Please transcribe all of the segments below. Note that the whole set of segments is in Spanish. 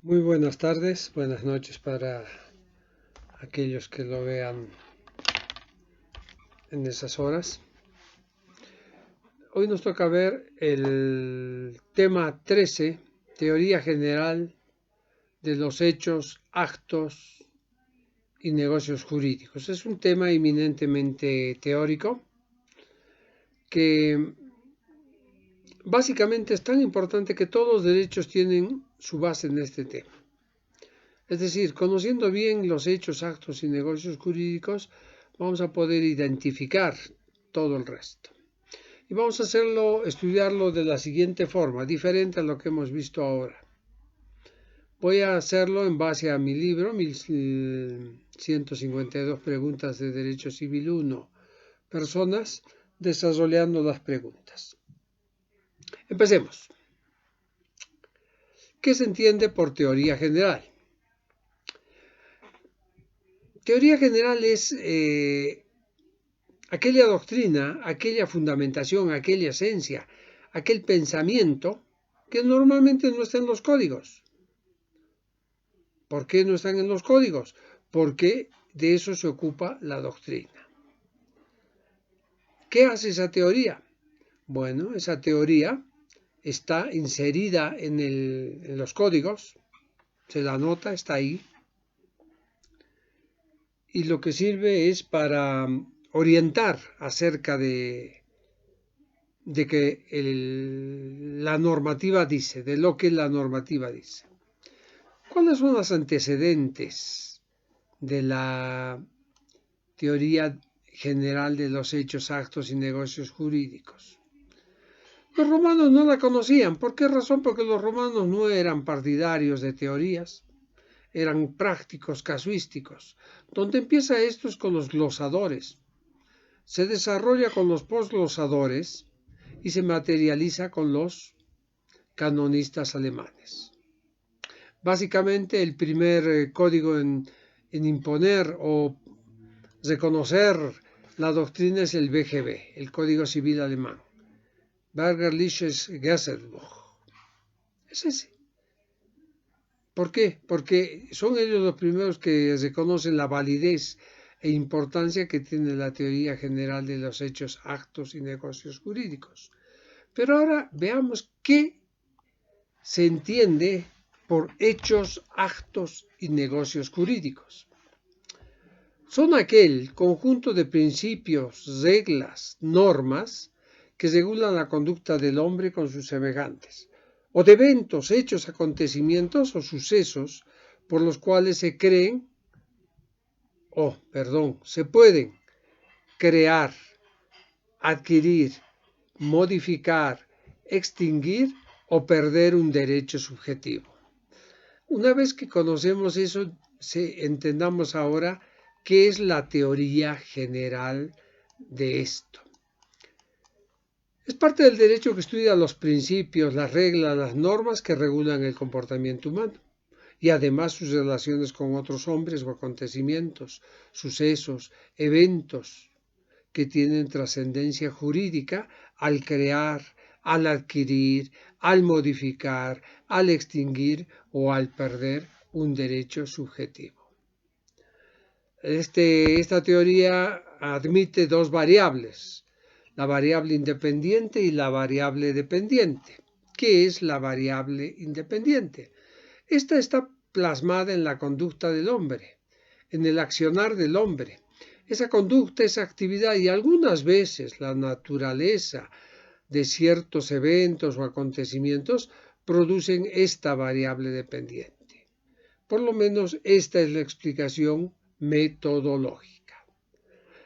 Muy buenas tardes, buenas noches para aquellos que lo vean en esas horas. Hoy nos toca ver el tema 13, teoría general de los hechos, actos y negocios jurídicos. Es un tema eminentemente teórico que básicamente es tan importante que todos los derechos tienen su base en este tema. Es decir, conociendo bien los hechos, actos y negocios jurídicos, vamos a poder identificar todo el resto. Y vamos a estudiarlo de la siguiente forma, diferente a lo que hemos visto ahora. Voy a hacerlo en base a mi libro, 1152 preguntas de Derecho Civil 1, personas, desarrollando las preguntas. Empecemos. ¿Qué se entiende por teoría general? Teoría general es aquella doctrina, aquella fundamentación, aquella esencia, aquel pensamiento que normalmente no está en los códigos. ¿Por qué no están en los códigos? Porque de eso se ocupa la doctrina. ¿Qué hace esa teoría? Bueno, esa teoría está inserida en los códigos, se la nota, está ahí, y lo que sirve es para orientar acerca de que la normativa dice, de lo que la normativa dice. ¿Cuáles son los antecedentes de la teoría general de los hechos, actos y negocios jurídicos? Los romanos no la conocían. ¿Por qué razón? Porque los romanos no eran partidarios de teorías, eran prácticos, casuísticos. Donde empieza esto es con los glosadores. Se desarrolla con los posglosadores y se materializa con los canonistas alemanes. Básicamente el primer código en imponer o reconocer la doctrina es el BGB, el Código Civil Alemán. Bürgerliches Gesetzbuch. Es ese. ¿Por qué? Porque son ellos los primeros que reconocen la validez e importancia que tiene la teoría general de los hechos, actos y negocios jurídicos. Pero ahora veamos qué se entiende por hechos, actos y negocios jurídicos. Son aquel conjunto de principios, reglas, normas que regulan la conducta del hombre con sus semejantes, o de eventos, hechos, acontecimientos o sucesos por los cuales se pueden crear, adquirir, modificar, extinguir o perder un derecho subjetivo. Una vez que conocemos eso, entendamos ahora qué es la teoría general de esto. Es parte del derecho que estudia los principios, las reglas, las normas que regulan el comportamiento humano y además sus relaciones con otros hombres o acontecimientos, sucesos, eventos que tienen trascendencia jurídica al crear, al adquirir, al modificar, al extinguir o al perder un derecho subjetivo. Esta teoría admite dos variables, la variable independiente y la variable dependiente. ¿Qué es la variable independiente? Esta está plasmada en la conducta del hombre, en el accionar del hombre. Esa conducta, esa actividad y algunas veces la naturaleza de ciertos eventos o acontecimientos producen esta variable dependiente. Por lo menos esta es la explicación metodológica.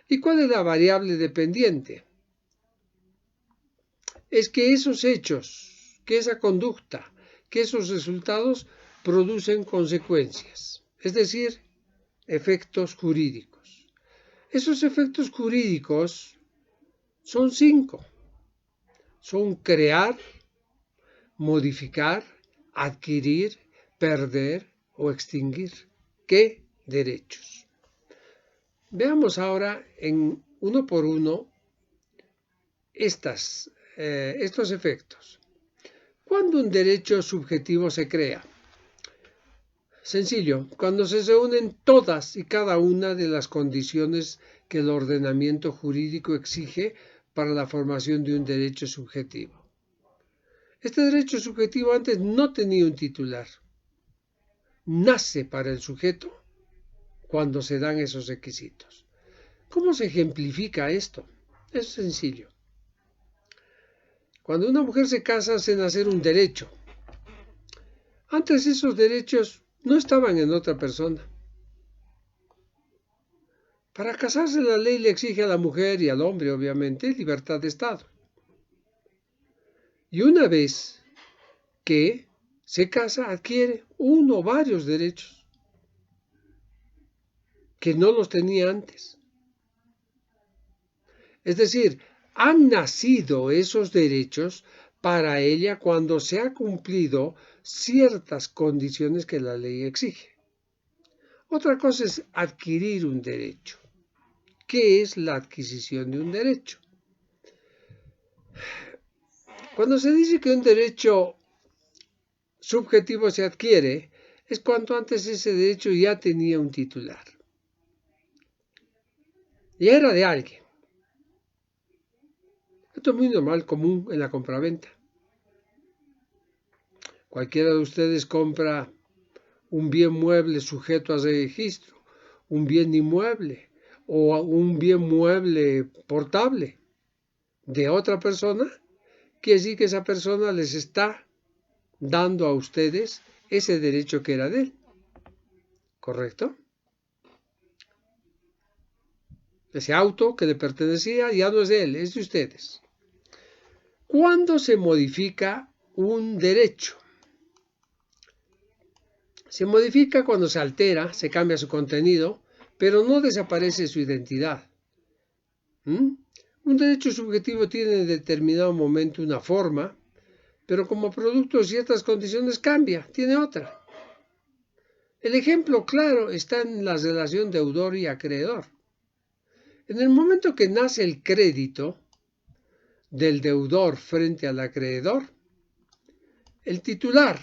¿Y cuál es la variable dependiente? Es que esos hechos, que esa conducta, que esos resultados producen consecuencias, es decir, efectos jurídicos. Esos efectos jurídicos son 5. Son crear, modificar, adquirir, perder o extinguir. ¿Qué derechos? Veamos ahora uno por uno estos efectos. ¿Cuándo un derecho subjetivo se crea? Sencillo, cuando se reúnen todas y cada una de las condiciones que el ordenamiento jurídico exige para la formación de un derecho subjetivo. Este derecho subjetivo antes no tenía un titular. Nace para el sujeto cuando se dan esos requisitos. ¿Cómo se ejemplifica esto? Es sencillo. Cuando una mujer se casa, hace nacer un derecho. Antes esos derechos no estaban en otra persona. Para casarse la ley le exige a la mujer y al hombre, obviamente, libertad de Estado. Y una vez que se casa, adquiere uno o varios derechos que no los tenía antes. Es decir, han nacido esos derechos para ella cuando se ha cumplido ciertas condiciones que la ley exige. Otra cosa es adquirir un derecho. ¿Qué es la adquisición de un derecho? Cuando se dice que un derecho subjetivo se adquiere, es cuando antes ese derecho ya tenía un titular. Ya era de alguien. Esto es muy normal, común en la compraventa. Cualquiera de ustedes compra un bien mueble sujeto a registro, un bien inmueble o un bien mueble portable de otra persona, quiere decir que esa persona les está dando a ustedes ese derecho que era de él. ¿Correcto? Ese auto que le pertenecía ya no es de él, es de ustedes. ¿Cuándo se modifica un derecho? Se modifica cuando se altera, se cambia su contenido, pero no desaparece su identidad. Un derecho subjetivo tiene en determinado momento una forma, pero como producto de ciertas condiciones cambia, tiene otra. El ejemplo claro está en la relación deudor y acreedor. En el momento que nace el crédito del deudor frente al acreedor, el titular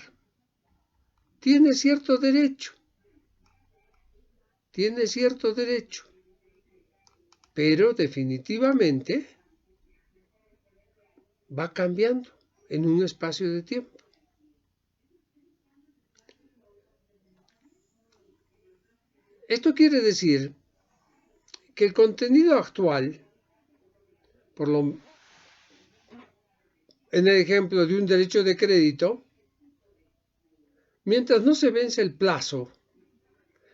tiene cierto derecho, pero definitivamente va cambiando en un espacio de tiempo. Esto quiere decir que el contenido actual, en el ejemplo de un derecho de crédito, mientras no se vence el plazo,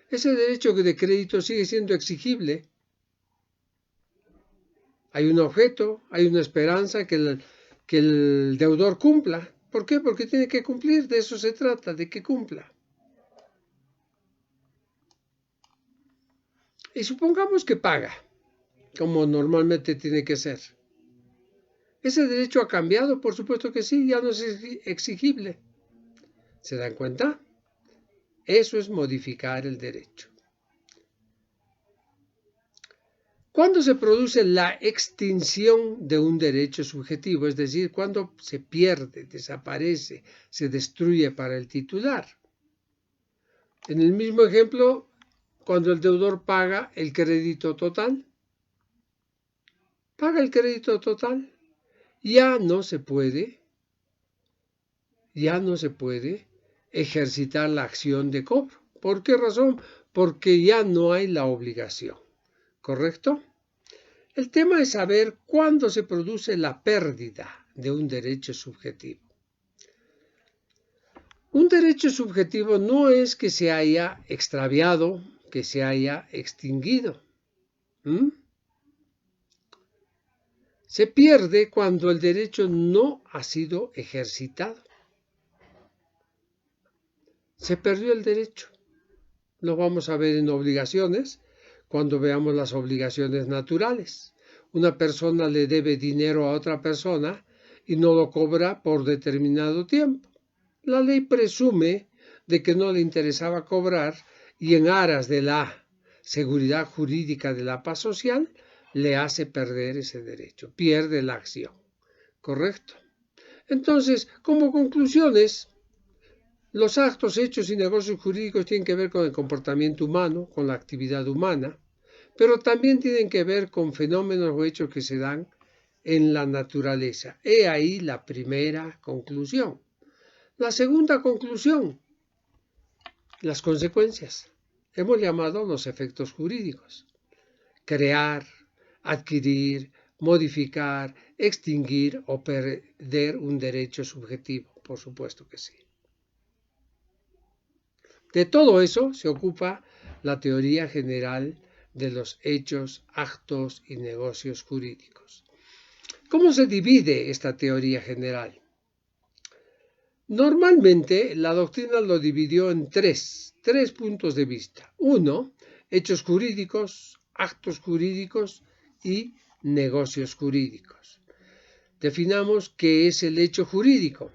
ese derecho de crédito sigue siendo exigible. Hay un objeto, hay una esperanza que el deudor cumpla. ¿Por qué? Porque tiene que cumplir, de eso se trata, de que cumpla. Y supongamos que paga, como normalmente tiene que ser. ¿Ese derecho ha cambiado? Por supuesto que sí, ya no es exigible. ¿Se dan cuenta? Eso es modificar el derecho. ¿Cuándo se produce la extinción de un derecho subjetivo? Es decir, cuando se pierde, desaparece, se destruye para el titular. En el mismo ejemplo, cuando el deudor paga el crédito total, ya no se puede ejercitar la acción de cobro. ¿Por qué razón? Porque ya no hay la obligación. ¿Correcto? El tema es saber cuándo se produce la pérdida de un derecho subjetivo. Un derecho subjetivo no es que se haya extraviado, que se haya extinguido. Se pierde cuando el derecho no ha sido ejercitado. Se perdió el derecho. Lo vamos a ver en obligaciones cuando veamos las obligaciones naturales. Una persona le debe dinero a otra persona y no lo cobra por determinado tiempo. La ley presume de que no le interesaba cobrar y en aras de la seguridad jurídica de la paz social le hace perder ese derecho, pierde la acción. ¿Correcto? Entonces, como conclusiones, Los actos, hechos y negocios jurídicos tienen que ver con el comportamiento humano, con la actividad humana, pero también tienen que ver con fenómenos o hechos que se dan en la naturaleza. He ahí la primera conclusión. La segunda conclusión, las consecuencias. Hemos llamado los efectos jurídicos. Crear, adquirir, modificar, extinguir o perder un derecho subjetivo. Por supuesto que sí. De todo eso se ocupa la teoría general de los hechos, actos y negocios jurídicos. ¿Cómo se divide esta teoría general? Normalmente la doctrina lo dividió en tres puntos de vista. Uno, hechos jurídicos, actos jurídicos y negocios jurídicos. Definamos qué es el hecho jurídico.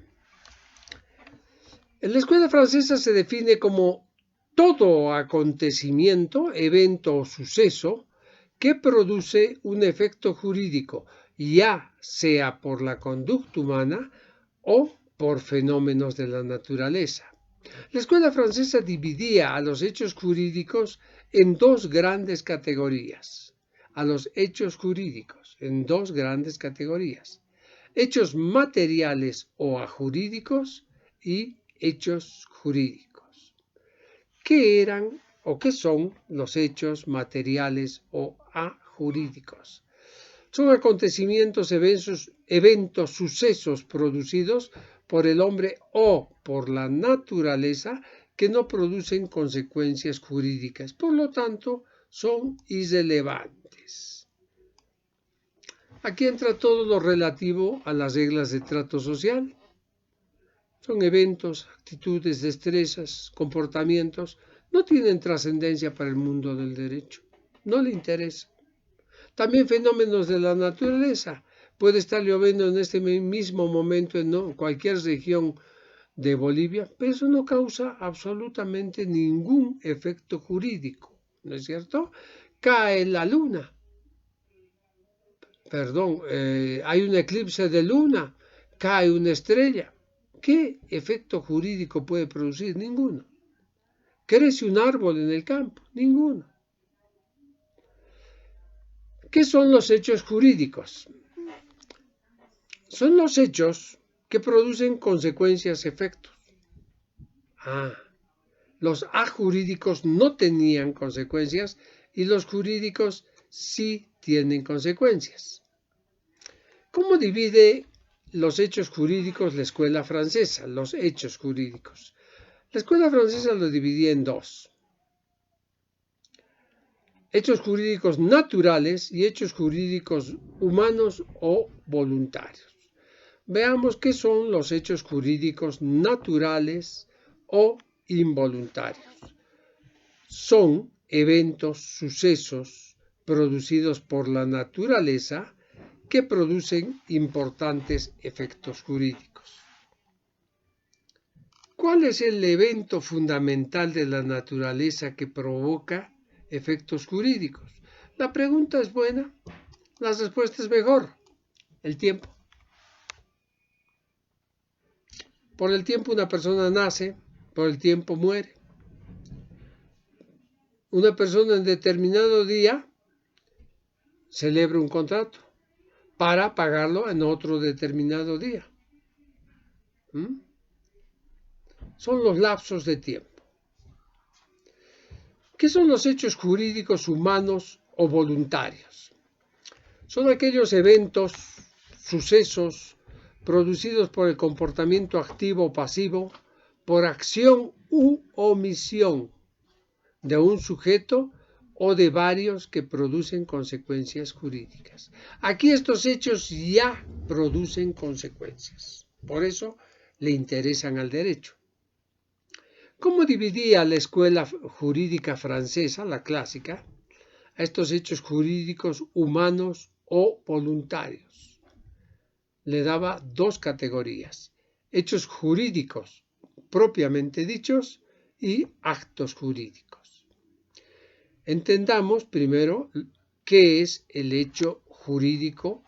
En la escuela francesa se define como todo acontecimiento, evento o suceso que produce un efecto jurídico, ya sea por la conducta humana o por fenómenos de la naturaleza. La escuela francesa dividía a los hechos jurídicos en dos grandes categorías. Hechos materiales o ajurídicos y hechos jurídicos. ¿Qué eran o qué son los hechos materiales o ajurídicos? Son acontecimientos, eventos, sucesos producidos por el hombre o por la naturaleza que no producen consecuencias jurídicas. Por lo tanto, son irrelevantes. Aquí entra todo lo relativo a las reglas de trato social. Son eventos, actitudes, destrezas, comportamientos. No tienen trascendencia para el mundo del derecho. No le interesa. También fenómenos de la naturaleza. Puede estar lloviendo en este mismo momento en cualquier región de Bolivia, pero eso no causa absolutamente ningún efecto jurídico, ¿no es cierto? Cae la luna. Hay un eclipse de luna, cae una estrella. ¿Qué efecto jurídico puede producir? Ninguno. ¿Crece un árbol en el campo? Ninguno. ¿Qué son los hechos jurídicos? Son los hechos que producen consecuencias, efectos. Los ajurídicos no tenían consecuencias y los jurídicos sí tienen consecuencias. ¿Cómo divide los hechos jurídicos la escuela francesa? Los hechos jurídicos. La escuela francesa lo dividía en dos. Hechos jurídicos naturales y hechos jurídicos humanos o voluntarios. Veamos qué son los hechos jurídicos naturales o involuntarios. Son eventos, sucesos producidos por la naturaleza que producen importantes efectos jurídicos. ¿Cuál es el evento fundamental de la naturaleza que provoca efectos jurídicos? La pregunta es buena, la respuesta es mejor. El tiempo. Por el tiempo una persona nace, por el tiempo muere. Una persona en determinado día celebra un contrato para pagarlo en otro determinado día. Son los lapsos de tiempo. ¿Qué son los hechos jurídicos humanos o voluntarios? Son aquellos eventos, sucesos producidos por el comportamiento activo o pasivo, por acción u omisión de un sujeto o de varios que producen consecuencias jurídicas. Aquí estos hechos ya producen consecuencias. Por eso le interesan al derecho. ¿Cómo dividía la escuela jurídica francesa, la clásica, a estos hechos jurídicos humanos o voluntarios? Le daba dos categorías: hechos jurídicos propiamente dichos y actos jurídicos. Entendamos primero qué es el hecho jurídico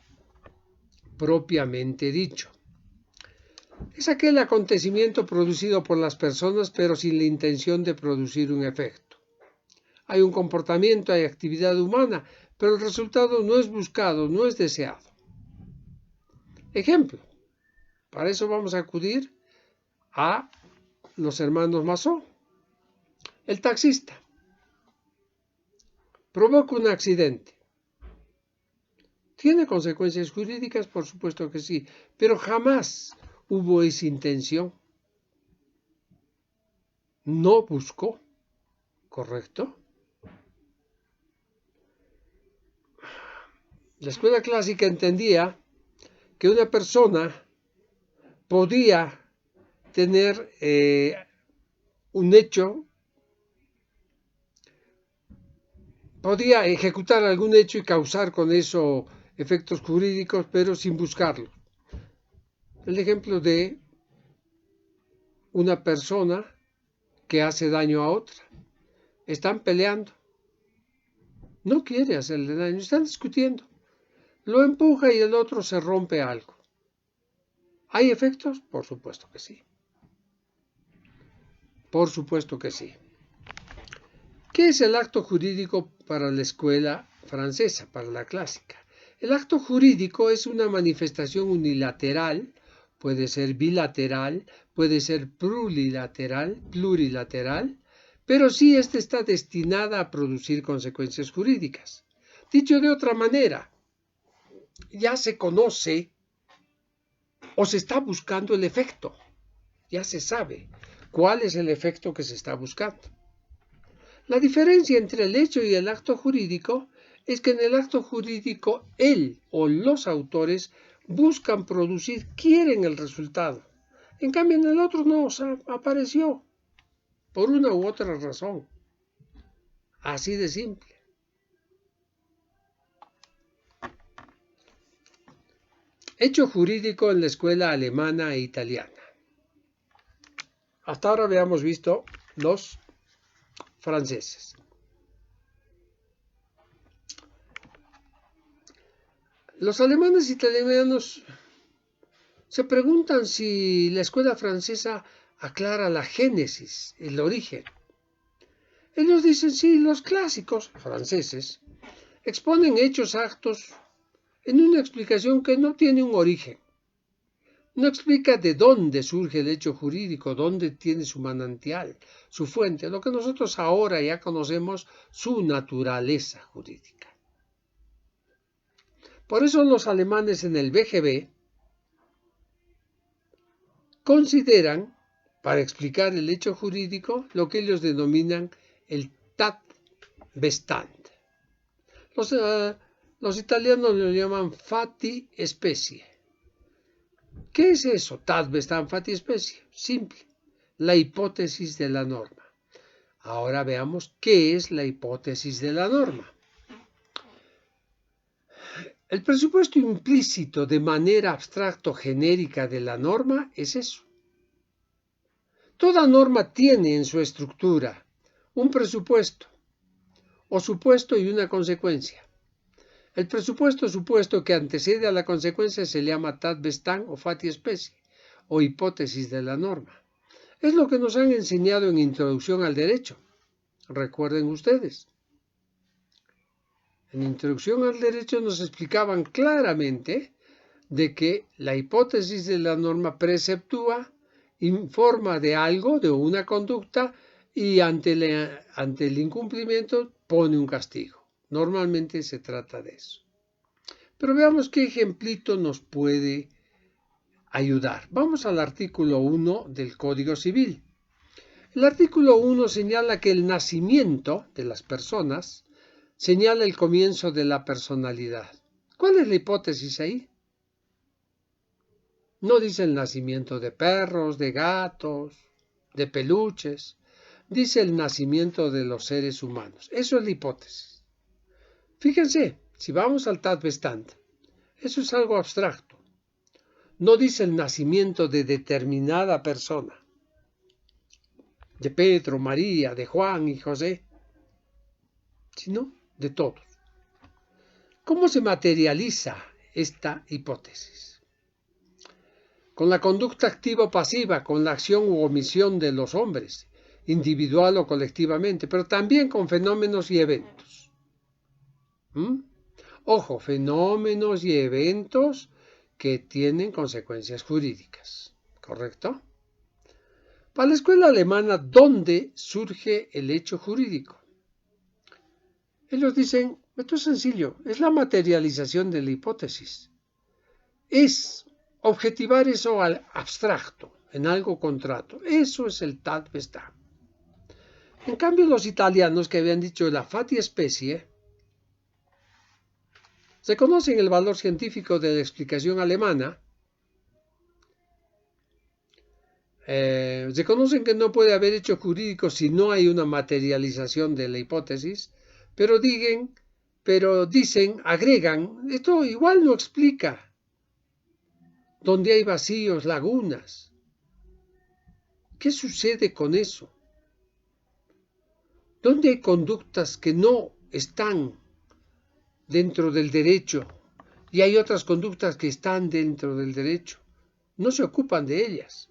propiamente dicho. Es aquel acontecimiento producido por las personas pero sin la intención de producir un efecto. Hay un comportamiento, hay actividad humana, pero el resultado no es buscado, no es deseado. Ejemplo, para eso vamos a acudir a los hermanos Masó. El taxista provoca un accidente. ¿Tiene consecuencias jurídicas? Por supuesto que sí, pero jamás hubo esa intención. No buscó, ¿correcto? La escuela clásica entendía que una persona podía tener un hecho, podía ejecutar algún hecho y causar con eso efectos jurídicos, pero sin buscarlo. El ejemplo de una persona que hace daño a otra. Están peleando. No quiere hacerle daño, están discutiendo. Lo empuja y el otro se rompe algo. ¿Hay efectos? Por supuesto que sí. Por supuesto que sí. ¿Qué es el acto jurídico para la escuela francesa, para la clásica? El acto jurídico es una manifestación unilateral, puede ser bilateral, puede ser plurilateral, pero sí ésta está destinada a producir consecuencias jurídicas. Dicho de otra manera, ya se conoce o se está buscando el efecto, ya se sabe cuál es el efecto que se está buscando. La diferencia entre el hecho y el acto jurídico es que en el acto jurídico él o los autores buscan producir, quieren el resultado. En cambio en el otro no, apareció por una u otra razón. Así de simple. Hecho jurídico en la escuela alemana e italiana. Hasta ahora habíamos visto los franceses. Los alemanes e italianos se preguntan si la escuela francesa aclara la génesis, el origen. Ellos dicen, sí, los clásicos franceses exponen hechos, actos, en una explicación que no tiene un origen. No explica de dónde surge el hecho jurídico, dónde tiene su manantial, su fuente, lo que nosotros ahora ya conocemos, su naturaleza jurídica. Por eso los alemanes en el BGB consideran, para explicar el hecho jurídico, lo que ellos denominan el Tatbestand. Los italianos lo llaman fatti specie. ¿Qué es eso? Tatbestand, fatti specie. Simple. La hipótesis de la norma. Ahora veamos qué es la hipótesis de la norma. El presupuesto implícito de manera abstracto genérica de la norma es eso. Toda norma tiene en su estructura un presupuesto o supuesto y una consecuencia. El presupuesto supuesto que antecede a la consecuencia se llama Tatbestand o fatti specie o hipótesis de la norma. Es lo que nos han enseñado en Introducción al Derecho. Recuerden ustedes. En Introducción al Derecho nos explicaban claramente de que la hipótesis de la norma preceptúa, informa de algo, de una conducta, y ante el incumplimiento pone un castigo. Normalmente se trata de eso. Pero veamos qué ejemplito nos puede ayudar. Vamos al artículo 1 del Código Civil. El artículo 1 señala que el nacimiento de las personas señala el comienzo de la personalidad. ¿Cuál es la hipótesis ahí? No dice el nacimiento de perros, de gatos, de peluches. Dice el nacimiento de los seres humanos. Eso es la hipótesis. Fíjense, si vamos al Tatbestand, eso es algo abstracto. No dice el nacimiento de determinada persona. De Pedro, María, de Juan y José. Sino de todos. ¿Cómo se materializa esta hipótesis? con la conducta activa o pasiva, con la acción u omisión de los hombres, individual o colectivamente, pero también con fenómenos y eventos. Ojo, fenómenos y eventos que tienen consecuencias jurídicas, ¿correcto? Para la escuela alemana, ¿dónde surge el hecho jurídico? Ellos dicen, esto es sencillo, es la materialización de la hipótesis. Es objetivar eso al abstracto, en algo contrato. Eso es el tal está. En cambio, los italianos que habían dicho la facie specie, reconocen el valor científico de la explicación alemana, reconocen que no puede haber hecho jurídico si no hay una materialización de la hipótesis, pero dicen, agregan, esto igual no explica. Donde hay vacíos, lagunas. ¿Qué sucede con eso? ¿Dónde hay conductas que no están dentro del derecho y hay otras conductas que están dentro del derecho? No se ocupan de ellas.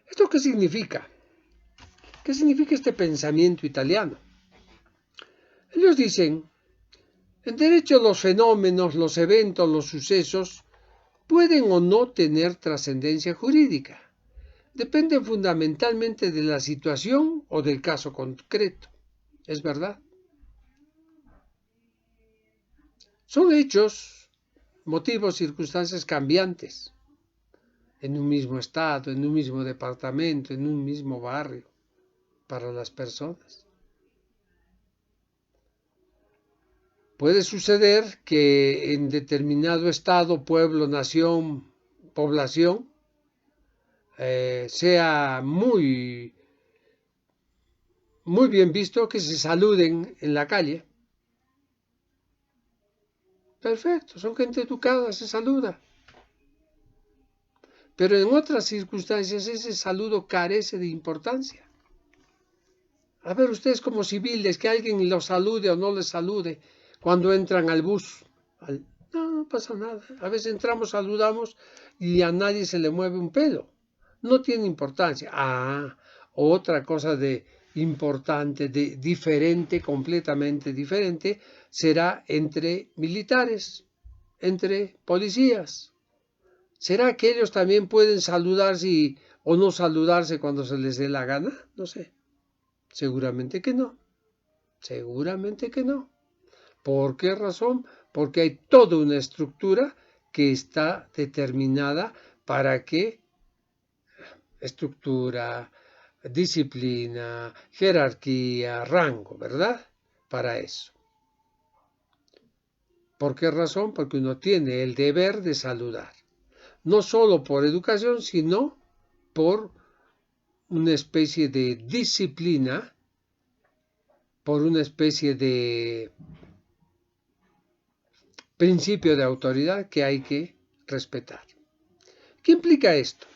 ¿Esto qué significa? ¿Qué significa este pensamiento italiano? Ellos dicen, en derecho los fenómenos, los eventos, los sucesos pueden o no tener trascendencia jurídica. Dependen fundamentalmente de la situación o del caso concreto. ¿Es verdad? Son hechos, motivos, circunstancias cambiantes en un mismo estado, en un mismo departamento, en un mismo barrio, para las personas. Puede suceder que en determinado estado, pueblo, nación, población, sea muy bien visto que se saluden en la calle. Perfecto, son gente educada, se saluda. Pero en otras circunstancias ese saludo carece de importancia. A ver, ustedes como civiles, que alguien los salude o no les salude cuando entran al bus. No pasa nada. A veces entramos, saludamos y a nadie se le mueve un pelo. No tiene importancia. Otra cosa de importante, de diferente, completamente diferente, será entre militares, entre policías. ¿Será que ellos también pueden saludarse o no saludarse cuando se les dé la gana? No sé. Seguramente que no. Seguramente que no. ¿Por qué razón? Porque hay toda una estructura que está determinada para que estructura, disciplina, jerarquía, rango, ¿verdad? Para eso. ¿Por qué razón? Porque uno tiene el deber de saludar. No solo por educación, sino por una especie de disciplina, por una especie de principio de autoridad que hay que respetar. ¿Qué implica esto?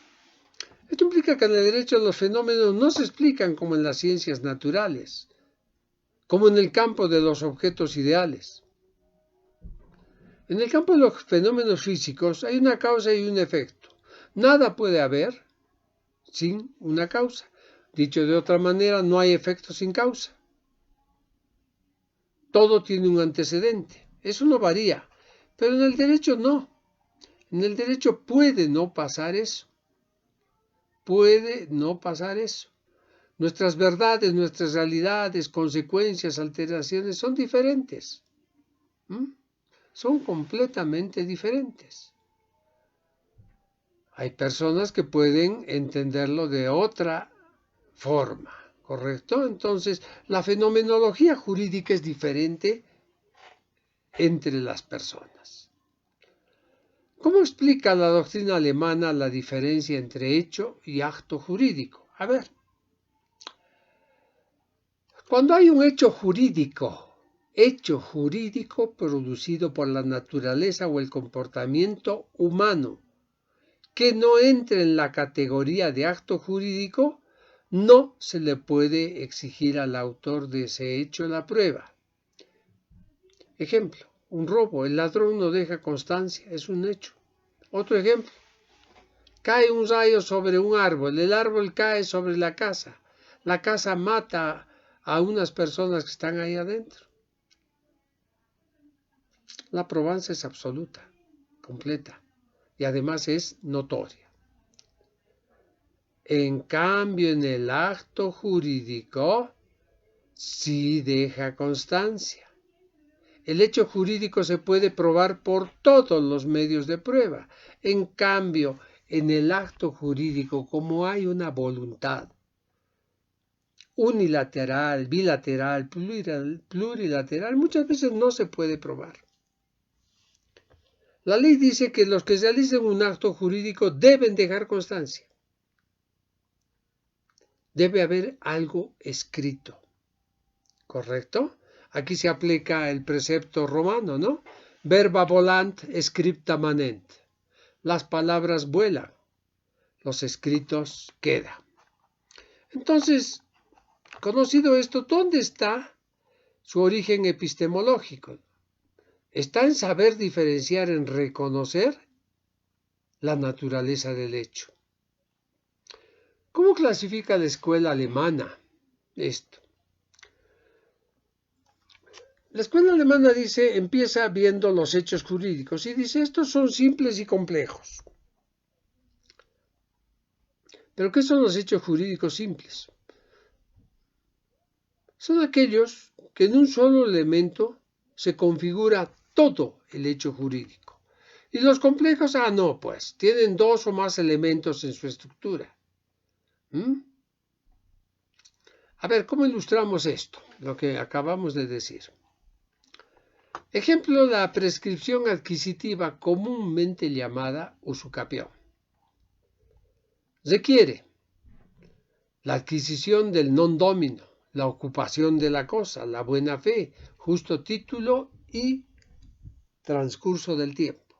Esto implica que en el derecho los fenómenos no se explican como en las ciencias naturales, como en el campo de los objetos ideales. En el campo de los fenómenos físicos hay una causa y un efecto. Nada puede haber sin una causa. Dicho de otra manera, no hay efecto sin causa. Todo tiene un antecedente. Eso no varía. Pero en el derecho no. En el derecho puede no pasar eso. Puede no pasar eso. Nuestras verdades, nuestras realidades, consecuencias, alteraciones son diferentes. Son completamente diferentes. Hay personas que pueden entenderlo de otra forma, ¿correcto? Entonces, la fenomenología jurídica es diferente entre las personas. ¿Cómo explica la doctrina alemana la diferencia entre hecho y acto jurídico? A ver, cuando hay un hecho jurídico producido por la naturaleza o el comportamiento humano, que no entre en la categoría de acto jurídico, no se le puede exigir al autor de ese hecho la prueba. Ejemplo, un robo, el ladrón no deja constancia, es un hecho. Otro ejemplo, Cae un rayo sobre un árbol, el árbol cae sobre la casa mata a unas personas que están ahí adentro. La probanza es absoluta, completa, y además es notoria. En cambio, en el acto jurídico sí deja constancia. El hecho jurídico se puede probar por todos los medios de prueba. En cambio, en el acto jurídico, como hay una voluntad unilateral, bilateral, plurilateral, muchas veces no se puede probar. La ley dice que los que realicen un acto jurídico deben dejar constancia. Debe haber algo escrito, ¿correcto? Aquí se aplica el precepto romano, ¿no? Verba volant, scripta manent. Las palabras vuelan, los escritos quedan. Entonces, conocido esto, ¿dónde está su origen epistemológico? Está en saber diferenciar, en reconocer la naturaleza del hecho. ¿Cómo clasifica la escuela alemana esto? La escuela alemana dice, empieza viendo los hechos jurídicos y dice, estos son simples y complejos. ¿Pero qué son los hechos jurídicos simples? Son aquellos que en un solo elemento se configura todo el hecho jurídico. Y los complejos, no, pues, tienen dos o más elementos en su estructura. A ver, ¿cómo ilustramos esto? Lo que acabamos de decir. Ejemplo, la prescripción adquisitiva comúnmente llamada usucapión. Requiere la adquisición del non domino, la ocupación de la cosa, la buena fe, justo título y transcurso del tiempo.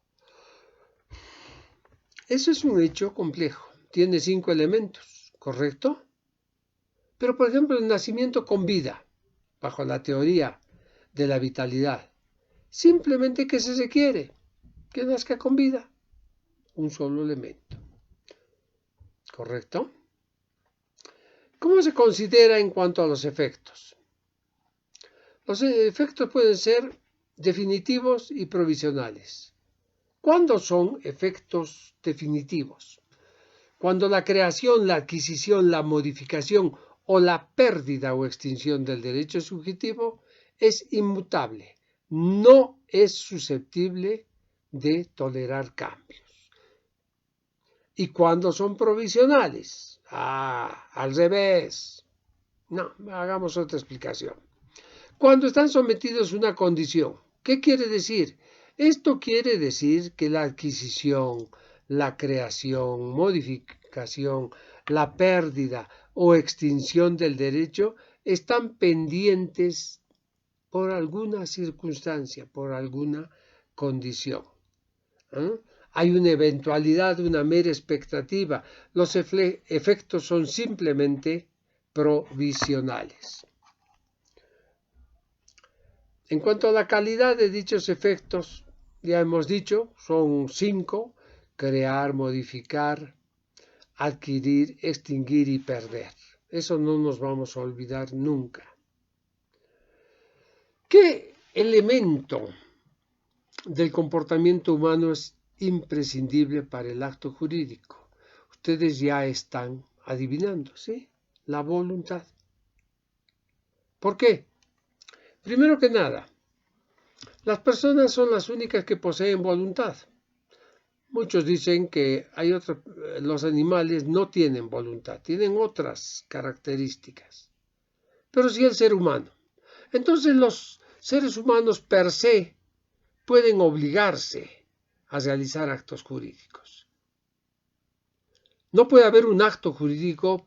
Eso es un hecho complejo. Tiene 5 elementos, ¿correcto? Pero, por ejemplo, el nacimiento con vida, bajo la teoría de la vitalidad, simplemente que se requiere que nazca con vida, un solo elemento, ¿correcto? ¿Cómo se considera en cuanto a los efectos? Los efectos pueden ser definitivos y provisionales. ¿Cuándo son efectos definitivos? Cuando la creación, la adquisición, la modificación o la pérdida o extinción del derecho subjetivo es inmutable, no es susceptible de tolerar cambios. ¿Y cuándo son provisionales? Al revés. No, hagamos otra explicación. Cuando están sometidos a una condición. ¿Qué quiere decir? Esto quiere decir que la adquisición, la creación, modificación, la pérdida o extinción del derecho están pendientes por alguna circunstancia, por alguna condición. Hay una eventualidad, una mera expectativa. Los efectos son simplemente provisionales. En cuanto a la calidad de dichos efectos, ya hemos dicho, son 5: crear, modificar, adquirir, extinguir y perder. Eso no nos vamos a olvidar nunca. ¿Qué elemento del comportamiento humano es imprescindible para el acto jurídico? Ustedes ya están adivinando, ¿sí? La voluntad. ¿Por qué? Primero que nada, las personas son las únicas que poseen voluntad. Muchos dicen que los animales no tienen voluntad, tienen otras características. Pero sí el ser humano. Entonces los seres humanos per se pueden obligarse a realizar actos jurídicos. No puede haber un acto jurídico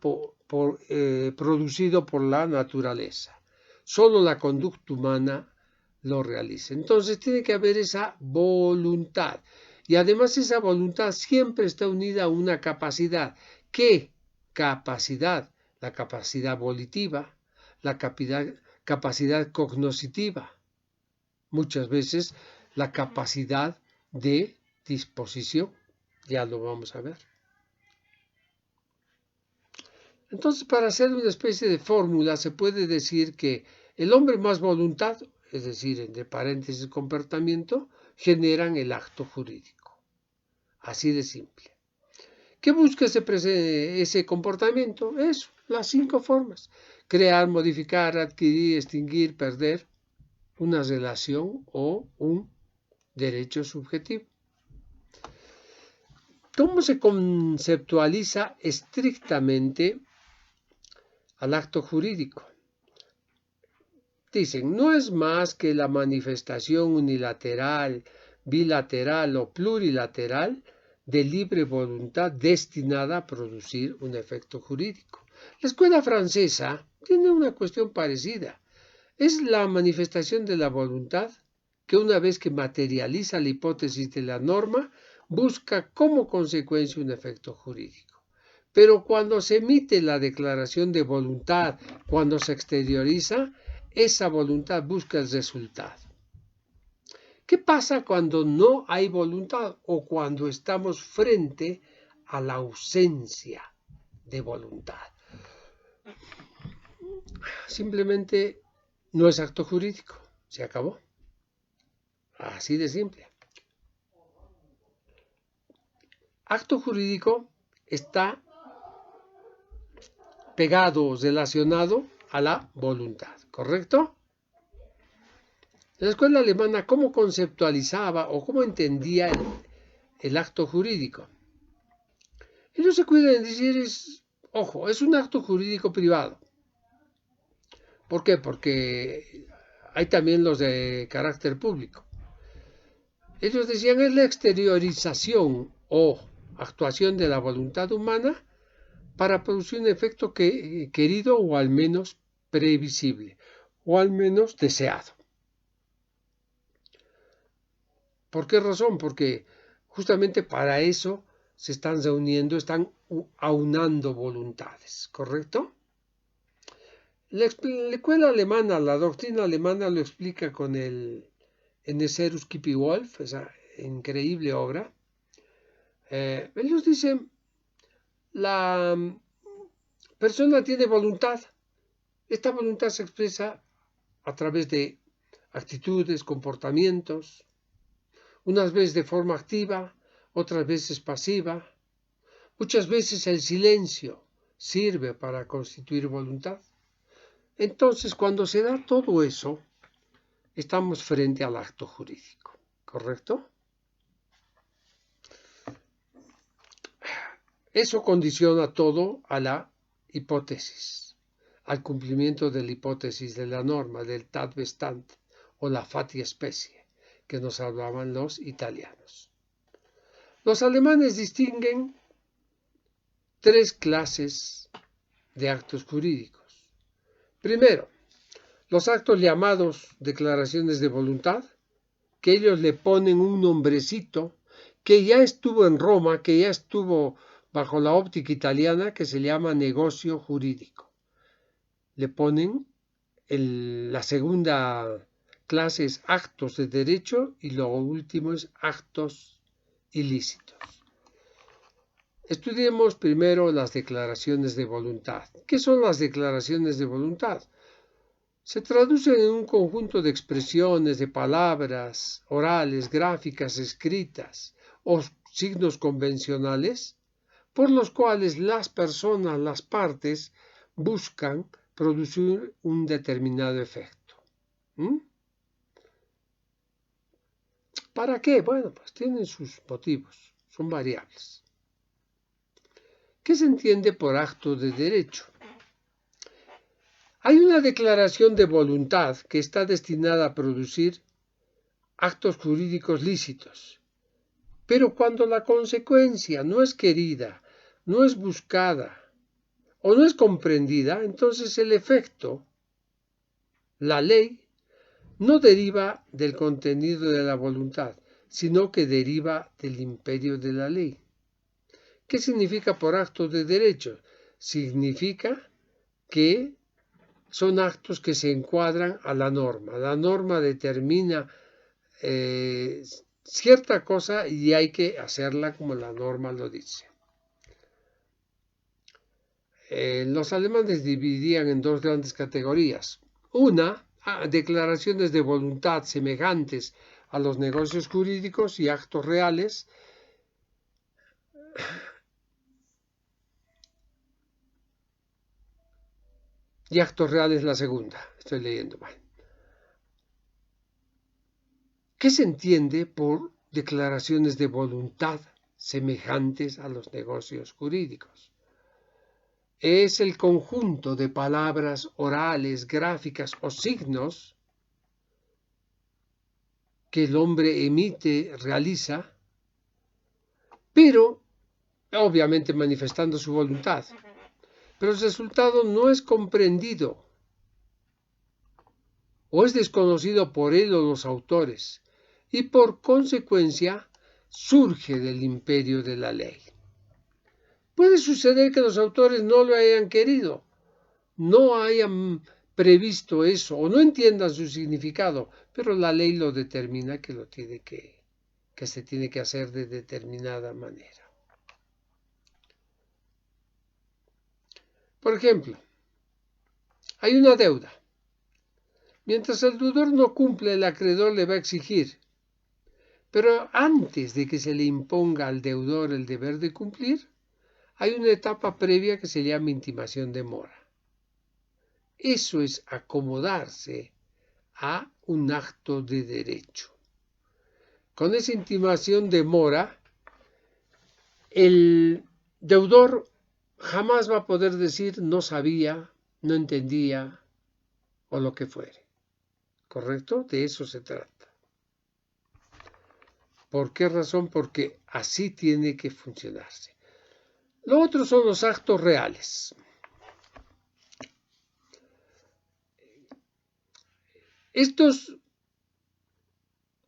producido por la naturaleza. Solo la conducta humana lo realiza. Entonces tiene que haber esa voluntad. Y además esa voluntad siempre está unida a una capacidad. ¿Qué capacidad? La capacidad volitiva, la capacidad cognoscitiva. Muchas veces la capacidad de disposición. Ya lo vamos a ver. Entonces, para hacer una especie de fórmula, se puede decir que el hombre más voluntad, es decir, entre paréntesis comportamiento, generan el acto jurídico. Así de simple. ¿Qué busca ese comportamiento? Eso, las 5 formas. Crear, modificar, adquirir, extinguir, perder una relación o un derecho subjetivo. ¿Cómo se conceptualiza estrictamente al acto jurídico? Dicen, no es más que la manifestación unilateral, bilateral o plurilateral de libre voluntad destinada a producir un efecto jurídico. La escuela francesa tiene una cuestión parecida. Es la manifestación de la voluntad que una vez que materializa la hipótesis de la norma, busca como consecuencia un efecto jurídico. Pero cuando se emite la declaración de voluntad, cuando se exterioriza, esa voluntad busca el resultado. ¿Qué pasa cuando no hay voluntad o cuando estamos frente a la ausencia de voluntad? Simplemente no es acto jurídico, se acabó. Así de simple. Acto jurídico está pegado, relacionado a la voluntad, ¿correcto? La escuela alemana, ¿cómo conceptualizaba o cómo entendía el acto jurídico? Ellos se cuidan de decir, ojo, es un acto jurídico privado. ¿Por qué? Porque hay también los de carácter público. Ellos decían, es la exteriorización o actuación de la voluntad humana para producir un efecto querido o al menos previsible, o al menos deseado. ¿Por qué razón? Porque justamente para eso se están reuniendo, están aunando voluntades, ¿correcto? La escuela alemana, la doctrina alemana lo explica con el Nesserus Kipi Wolf, esa increíble obra. Ellos dicen, la persona tiene voluntad. Esta voluntad se expresa a través de actitudes, comportamientos, unas veces de forma activa, otras veces pasiva. Muchas veces el silencio sirve para constituir voluntad. Entonces, cuando se da todo eso, estamos frente al acto jurídico, ¿correcto? Eso condiciona todo a la hipótesis, al cumplimiento de la hipótesis de la norma, del Tatbestand o la fatia specie, que nos hablaban los italianos. Los alemanes distinguen 3 clases de actos jurídicos. Primero, los actos llamados declaraciones de voluntad, que ellos le ponen un nombrecito que ya estuvo en Roma, que ya estuvo bajo la óptica italiana, que se llama negocio jurídico. Le ponen la segunda clase es actos de derecho y lo último es actos ilícitos. Estudiemos primero las declaraciones de voluntad. ¿Qué son las declaraciones de voluntad? Se traducen en un conjunto de expresiones, de palabras orales, gráficas, escritas o signos convencionales por los cuales las personas, las partes, buscan producir un determinado efecto. ¿Para qué? Bueno, pues tienen sus motivos, son variables. ¿Qué se entiende por acto de derecho? Hay una declaración de voluntad que está destinada a producir actos jurídicos lícitos, pero cuando la consecuencia no es querida, no es buscada o no es comprendida, entonces el efecto, la ley, no deriva del contenido de la voluntad, sino que deriva del imperio de la ley. ¿Qué significa por acto de derecho? Significa que son actos que se encuadran a la norma. La norma determina cierta cosa y hay que hacerla como la norma lo dice. Los alemanes dividían en dos grandes categorías. Una, declaraciones de voluntad semejantes a los negocios jurídicos y actos reales. Y actos reales la segunda. Estoy leyendo mal. ¿Qué se entiende por declaraciones de voluntad semejantes a los negocios jurídicos? Es el conjunto de palabras orales, gráficas o signos que el hombre emite, realiza, pero obviamente manifestando su voluntad. Pero el resultado no es comprendido o es desconocido por él o los autores y por consecuencia surge del imperio de la ley. Puede suceder que los autores no lo hayan querido, no hayan previsto eso o no entiendan su significado, pero la ley lo determina que se tiene que hacer de determinada manera. Por ejemplo, hay una deuda. Mientras el deudor no cumple, el acreedor le va a exigir. Pero antes de que se le imponga al deudor el deber de cumplir, hay una etapa previa que se llama intimación de mora. Eso es acomodarse a un acto de derecho. Con esa intimación de mora, el deudor jamás va a poder decir no sabía, no entendía o lo que fuere. ¿Correcto? De eso se trata. ¿Por qué razón? Porque así tiene que funcionarse. Lo otro son los actos reales.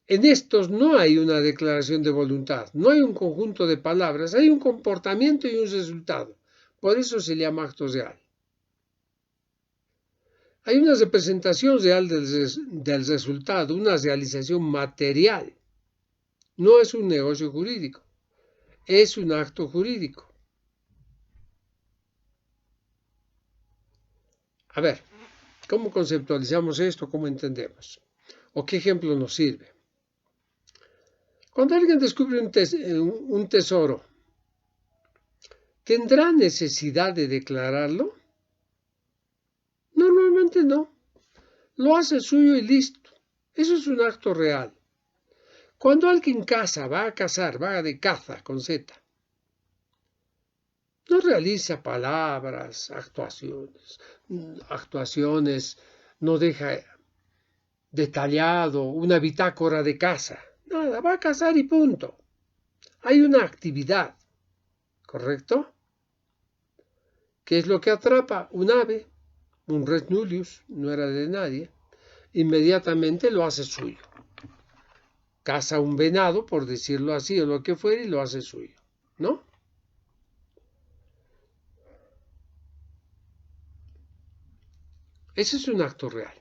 En estos no hay una declaración de voluntad, no hay un conjunto de palabras, hay un comportamiento y un resultado. Por eso se llama acto real. Hay una representación real del resultado, una realización material. No es un negocio jurídico, es un acto jurídico. A ver, ¿cómo conceptualizamos esto? ¿Cómo entendemos? ¿O qué ejemplo nos sirve? Cuando alguien descubre un tesoro, ¿tendrá necesidad de declararlo? Normalmente no. Lo hace suyo y listo. Eso es un acto real. Cuando alguien caza, va a cazar, va de caza con Z, no realiza palabras, actuaciones, no deja detallado una bitácora de caza. Nada, va a cazar y punto. Hay una actividad, ¿correcto? ¿Qué es lo que atrapa? Un ave, un res nullius, no era de nadie, inmediatamente lo hace suyo. Caza un venado, por decirlo así, o lo que fuera, y lo hace suyo, ¿no? Ese es un acto real.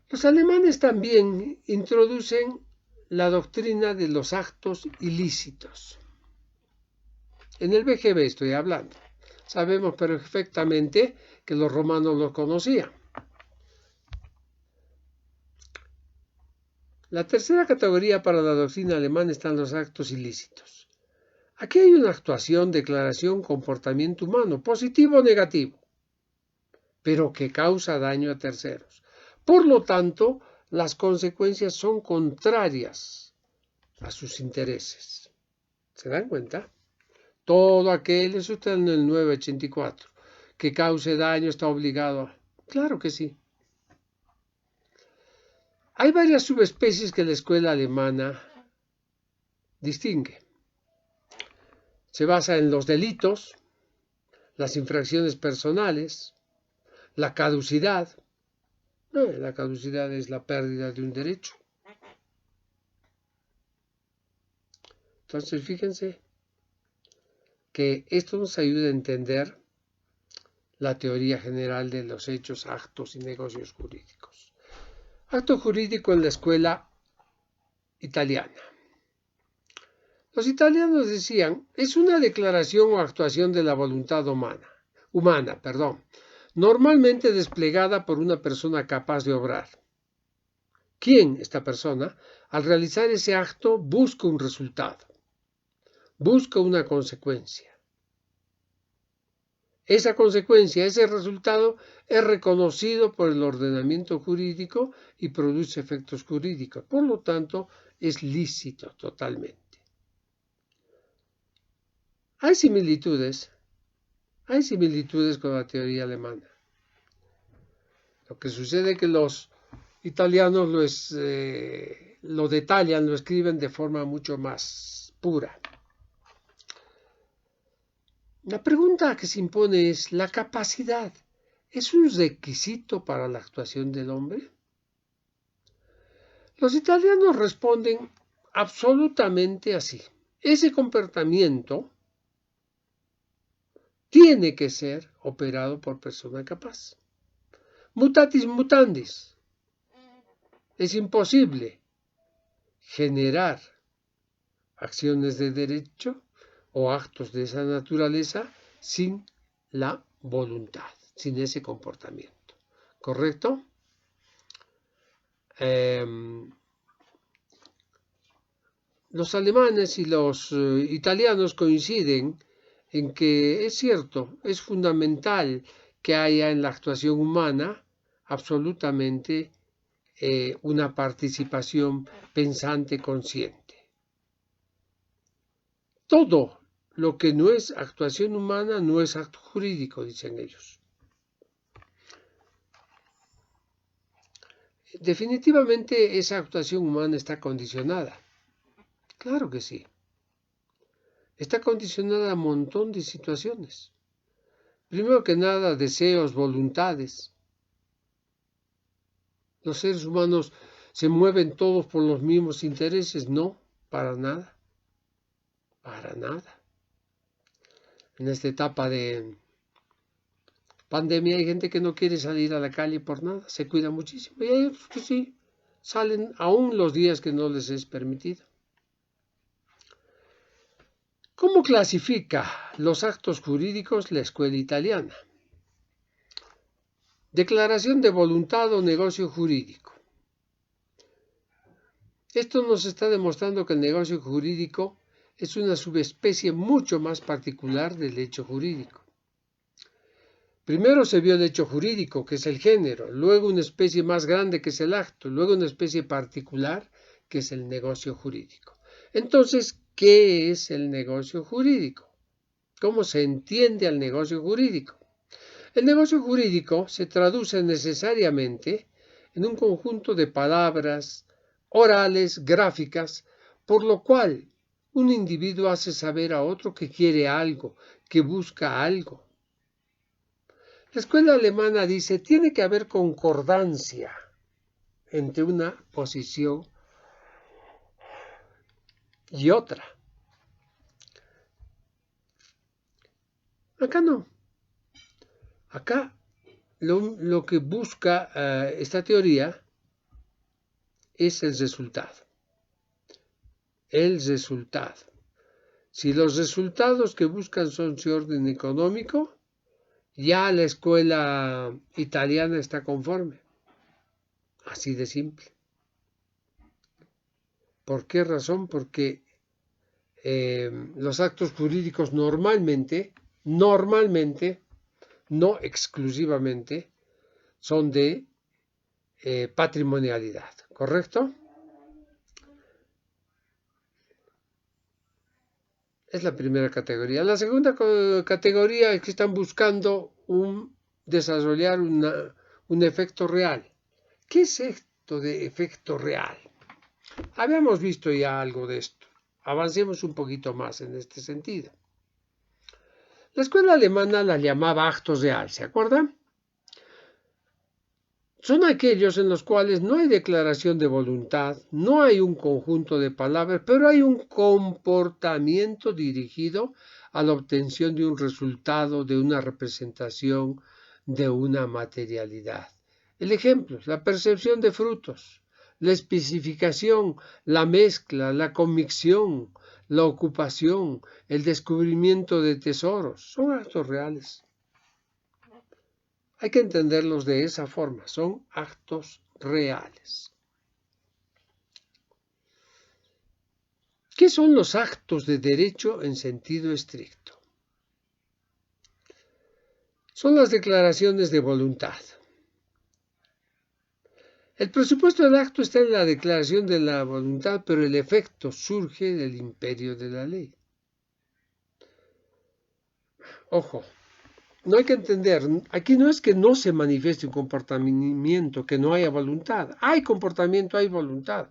Los alemanes también introducen la doctrina de los actos ilícitos. En el BGB estoy hablando. Sabemos perfectamente que los romanos lo conocían. La tercera categoría para la doctrina alemana están los actos ilícitos. Aquí hay una actuación, declaración, comportamiento humano, positivo o negativo, pero que causa daño a terceros. Por lo tanto, las consecuencias son contrarias a sus intereses. ¿Se dan cuenta? Todo aquel, eso está en el 984, que cause daño está obligado a... Claro que sí. Hay varias subespecies que la escuela alemana distingue. Se basa en los delitos, las infracciones personales, la caducidad. La caducidad es la pérdida de un derecho. Entonces, fíjense que esto nos ayuda a entender la teoría general de los hechos, actos y negocios jurídicos. Acto jurídico en la escuela italiana. Los italianos decían, es una declaración o actuación de la voluntad humana, normalmente desplegada por una persona capaz de obrar. ¿Quién, esta persona, al realizar ese acto, busca un resultado, busca una consecuencia? Esa consecuencia, ese resultado, es reconocido por el ordenamiento jurídico y produce efectos jurídicos. Por lo tanto, es lícito totalmente. Hay similitudes con la teoría alemana. Lo que sucede es que los italianos lo detallan, lo escriben de forma mucho más pura. La pregunta que se impone es, ¿la capacidad es un requisito para la actuación del hombre? Los italianos responden absolutamente así. Ese comportamiento tiene que ser operado por persona capaz. Mutatis mutandis. Es imposible generar acciones de derecho o actos de esa naturaleza sin la voluntad, sin ese comportamiento. ¿Correcto? Los alemanes y los italianos coinciden en que es cierto, es fundamental que haya en la actuación humana absolutamente una participación pensante consciente. Todo lo que no es actuación humana no es acto jurídico, dicen ellos. Definitivamente esa actuación humana está condicionada. Claro que sí. Está condicionada a un montón de situaciones. Primero que nada, deseos, voluntades. Los seres humanos se mueven todos por los mismos intereses. No, para nada. Para nada. En esta etapa de pandemia hay gente que no quiere salir a la calle por nada, se cuida muchísimo. Y hay otros que sí, salen aún los días que no les es permitido. ¿Cómo clasifica los actos jurídicos la escuela italiana? Declaración de voluntad o negocio jurídico. Esto nos está demostrando que el negocio jurídico es una subespecie mucho más particular del hecho jurídico. Primero se vio el hecho jurídico, que es el género, luego una especie más grande, que es el acto, luego una especie particular, que es el negocio jurídico. Entonces, ¿qué es el negocio jurídico? ¿Cómo se entiende al negocio jurídico? El negocio jurídico se traduce necesariamente en un conjunto de palabras orales, gráficas, por lo cual un individuo hace saber a otro que quiere algo, que busca algo. La escuela alemana dice, tiene que haber concordancia entre una posición y otra. Acá no. Acá lo que busca esta teoría es el resultado. El resultado. Si los resultados que buscan son de orden económico, ya la escuela italiana está conforme. Así de simple. ¿Por qué razón? Porque los actos jurídicos normalmente, no exclusivamente, son de patrimonialidad, ¿correcto? Es la primera categoría. La segunda categoría es que están buscando desarrollar un efecto real. ¿Qué es esto de efecto real? Habíamos visto ya algo de esto. Avancemos un poquito más en este sentido. La escuela alemana la llamaba actos real, ¿se acuerdan? Son aquellos en los cuales no hay declaración de voluntad, no hay un conjunto de palabras, pero hay un comportamiento dirigido a la obtención de un resultado, de una representación, de una materialidad. El ejemplo, la percepción de frutos, la especificación, la mezcla, la conmicción, la ocupación, el descubrimiento de tesoros, son actos reales. Hay que entenderlos de esa forma, son actos reales. ¿Qué son los actos de derecho en sentido estricto? Son las declaraciones de voluntad. El presupuesto del acto está en la declaración de la voluntad, pero el efecto surge del imperio de la ley. Ojo, no hay que entender, aquí no es que no se manifieste un comportamiento, que no haya voluntad. Hay comportamiento, hay voluntad.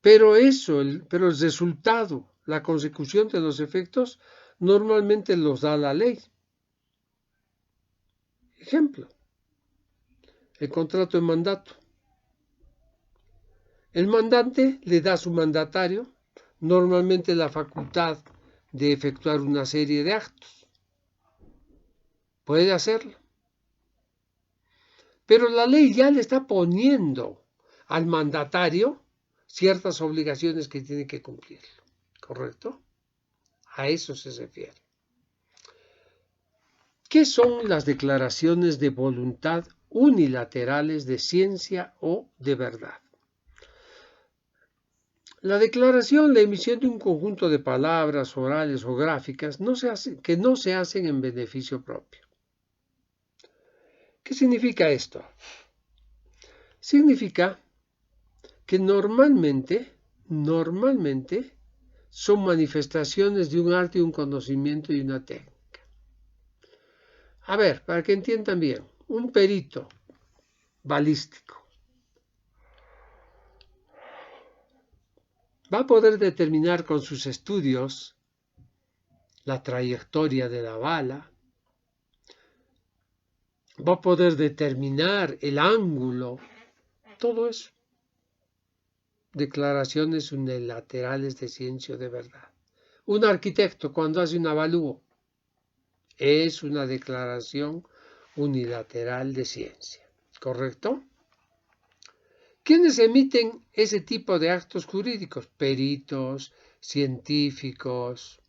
Pero el resultado, la consecución de los efectos, normalmente los da la ley. Ejemplo, el contrato de mandato. El mandante le da a su mandatario normalmente la facultad de efectuar una serie de actos. Puede hacerlo. Pero la ley ya le está poniendo al mandatario ciertas obligaciones que tiene que cumplir. ¿Correcto? A eso se refiere. ¿Qué son las declaraciones de voluntad unilaterales de ciencia o de verdad? La declaración, la emisión de un conjunto de palabras orales o gráficas que no se hacen en beneficio propio. ¿Qué significa esto? Significa que normalmente son manifestaciones de un arte, un conocimiento y una técnica. A ver, para que entiendan bien, un perito balístico va a poder determinar con sus estudios la trayectoria de la bala, va a poder determinar el ángulo, todo eso. Declaraciones unilaterales de ciencia o de verdad. Un arquitecto cuando hace un avalúo es una declaración unilateral de ciencia, ¿correcto? ¿Quiénes emiten ese tipo de actos jurídicos? Peritos, científicos,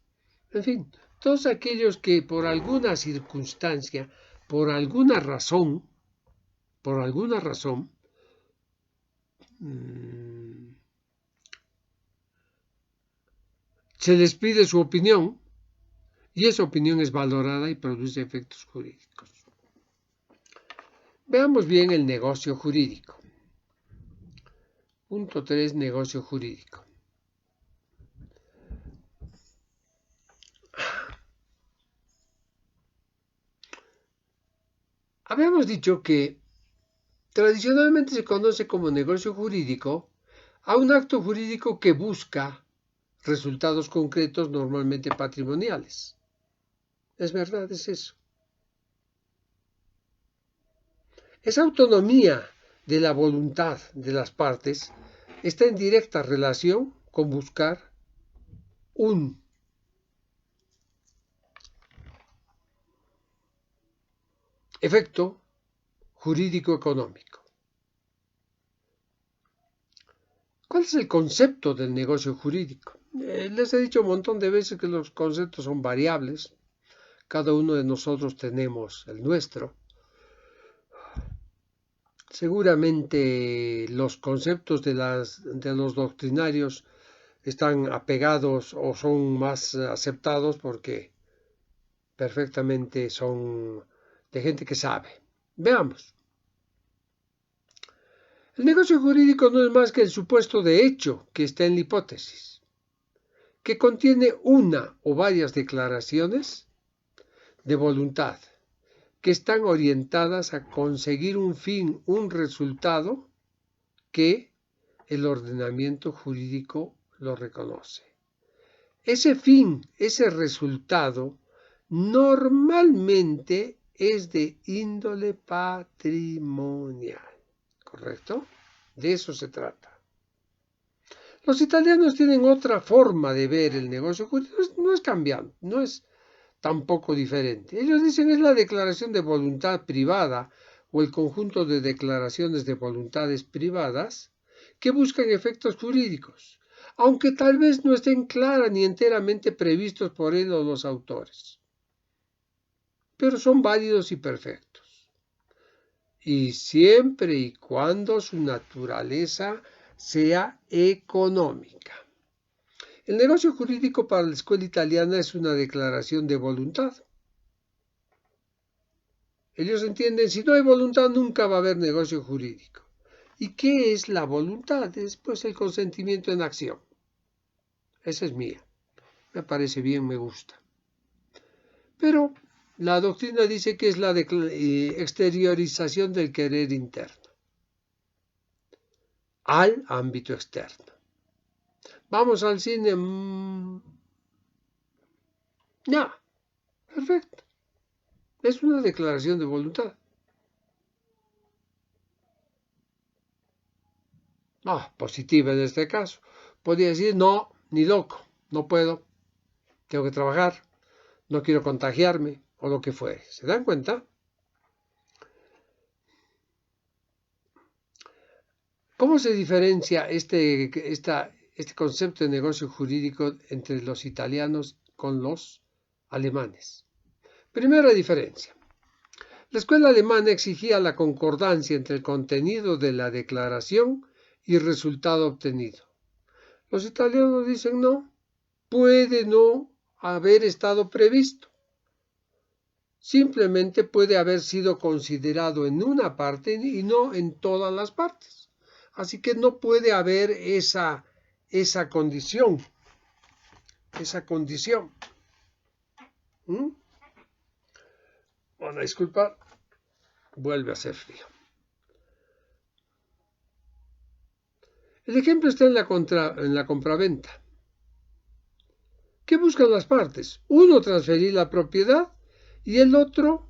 en fin, todos aquellos que por alguna circunstancia, por alguna razón, se les pide su opinión y esa opinión es valorada y produce efectos jurídicos. Veamos bien el negocio jurídico. Punto 3, negocio jurídico. Habíamos dicho que tradicionalmente se conoce como negocio jurídico a un acto jurídico que busca resultados concretos, normalmente patrimoniales. Es verdad, es eso. Esa autonomía de la voluntad de las partes está en directa relación con buscar un efecto jurídico económico. ¿Cuál es el concepto del negocio jurídico? Les he dicho un montón de veces que los conceptos son variables. Cada uno de nosotros tenemos el nuestro. Seguramente los conceptos de los doctrinarios están apegados o son más aceptados porque perfectamente son de gente que sabe. Veamos. El negocio jurídico no es más que el supuesto de hecho que está en la hipótesis, que contiene una o varias declaraciones de voluntad que están orientadas a conseguir un fin, un resultado que el ordenamiento jurídico lo reconoce. Ese fin, ese resultado, normalmente es de índole patrimonial. ¿Correcto? De eso se trata. Los italianos tienen otra forma de ver el negocio jurídico, no es cambiante, no es tampoco diferente. Ellos dicen es la declaración de voluntad privada o el conjunto de declaraciones de voluntades privadas que buscan efectos jurídicos. aunque tal vez no estén claras ni enteramente previstos por él o los autores, pero son válidos y perfectos, y siempre y cuando su naturaleza sea económica. El negocio jurídico para la escuela italiana es una declaración de voluntad. Ellos entienden, si no hay voluntad nunca va a haber negocio jurídico. ¿Y qué es la voluntad? Es pues el consentimiento en acción. Esa es mía. Me parece bien, me gusta. Pero la doctrina dice que es la exteriorización del querer interno al ámbito externo. Vamos al cine. Ya, perfecto. Es una declaración de voluntad. Positiva en este caso. Podría decir, no, ni loco, no puedo, tengo que trabajar, no quiero contagiarme, o lo que fuere. ¿Se dan cuenta? ¿Cómo se diferencia este concepto de negocio jurídico entre los italianos con los alemanes? Primera diferencia. La escuela alemana exigía la concordancia entre el contenido de la declaración y el resultado obtenido. Los italianos dicen no, puede no haber estado previsto. Simplemente puede haber sido considerado en una parte y no en todas las partes. Así que no puede haber esa condición. ¿Mm? Bueno, disculpa, vuelve a hacer frío. El ejemplo está en la compraventa. ¿Qué buscan las partes? Uno, transferir la propiedad y el otro,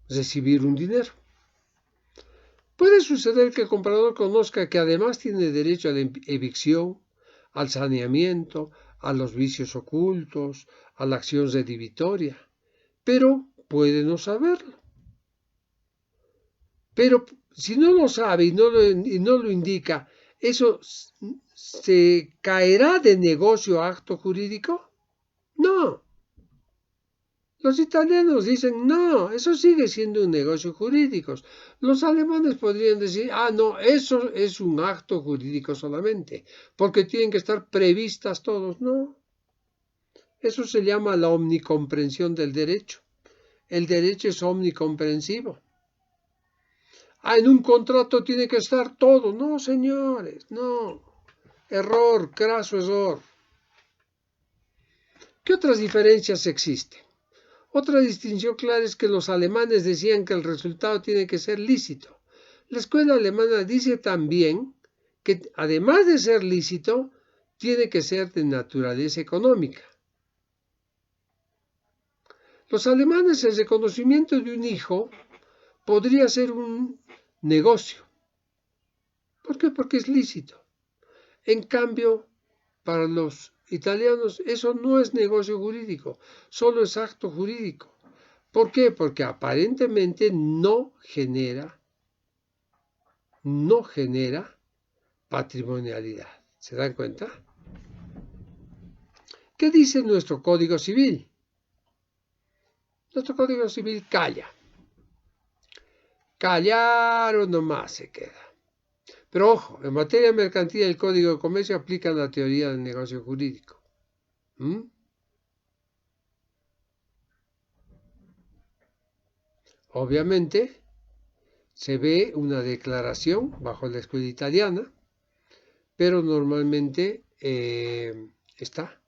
recibir un dinero. Puede suceder que el comprador conozca que además tiene derecho a la evicción, al saneamiento, a los vicios ocultos, a la acción redivitoria, pero puede no saberlo. Pero si no lo sabe y no lo indica, ¿eso se caerá de negocio acto jurídico? No. Los italianos dicen, no, eso sigue siendo un negocio jurídico. Los alemanes podrían decir, no, eso es un acto jurídico solamente, porque tienen que estar previstas todos. No, eso se llama la omnicomprensión del derecho. El derecho es omnicomprensivo. En un contrato tiene que estar todo. No, señores, no. Error, craso error. ¿Qué otras diferencias existen? Otra distinción clara es que los alemanes decían que el resultado tiene que ser lícito. La escuela alemana dice también que además de ser lícito, tiene que ser de naturaleza económica. Los alemanes, el reconocimiento de un hijo podría ser un negocio. ¿Por qué? Porque es lícito. En cambio, para los italianos eso no es negocio jurídico, solo es acto jurídico. ¿Por qué? Porque aparentemente no genera patrimonialidad. ¿Se dan cuenta? ¿Qué dice nuestro Código Civil? Nuestro Código Civil calla. Callaron nomás se queda. Pero ojo, en materia mercantil el Código de Comercio aplica la teoría del negocio jurídico. Obviamente, se ve una declaración bajo la escuela italiana, pero normalmente está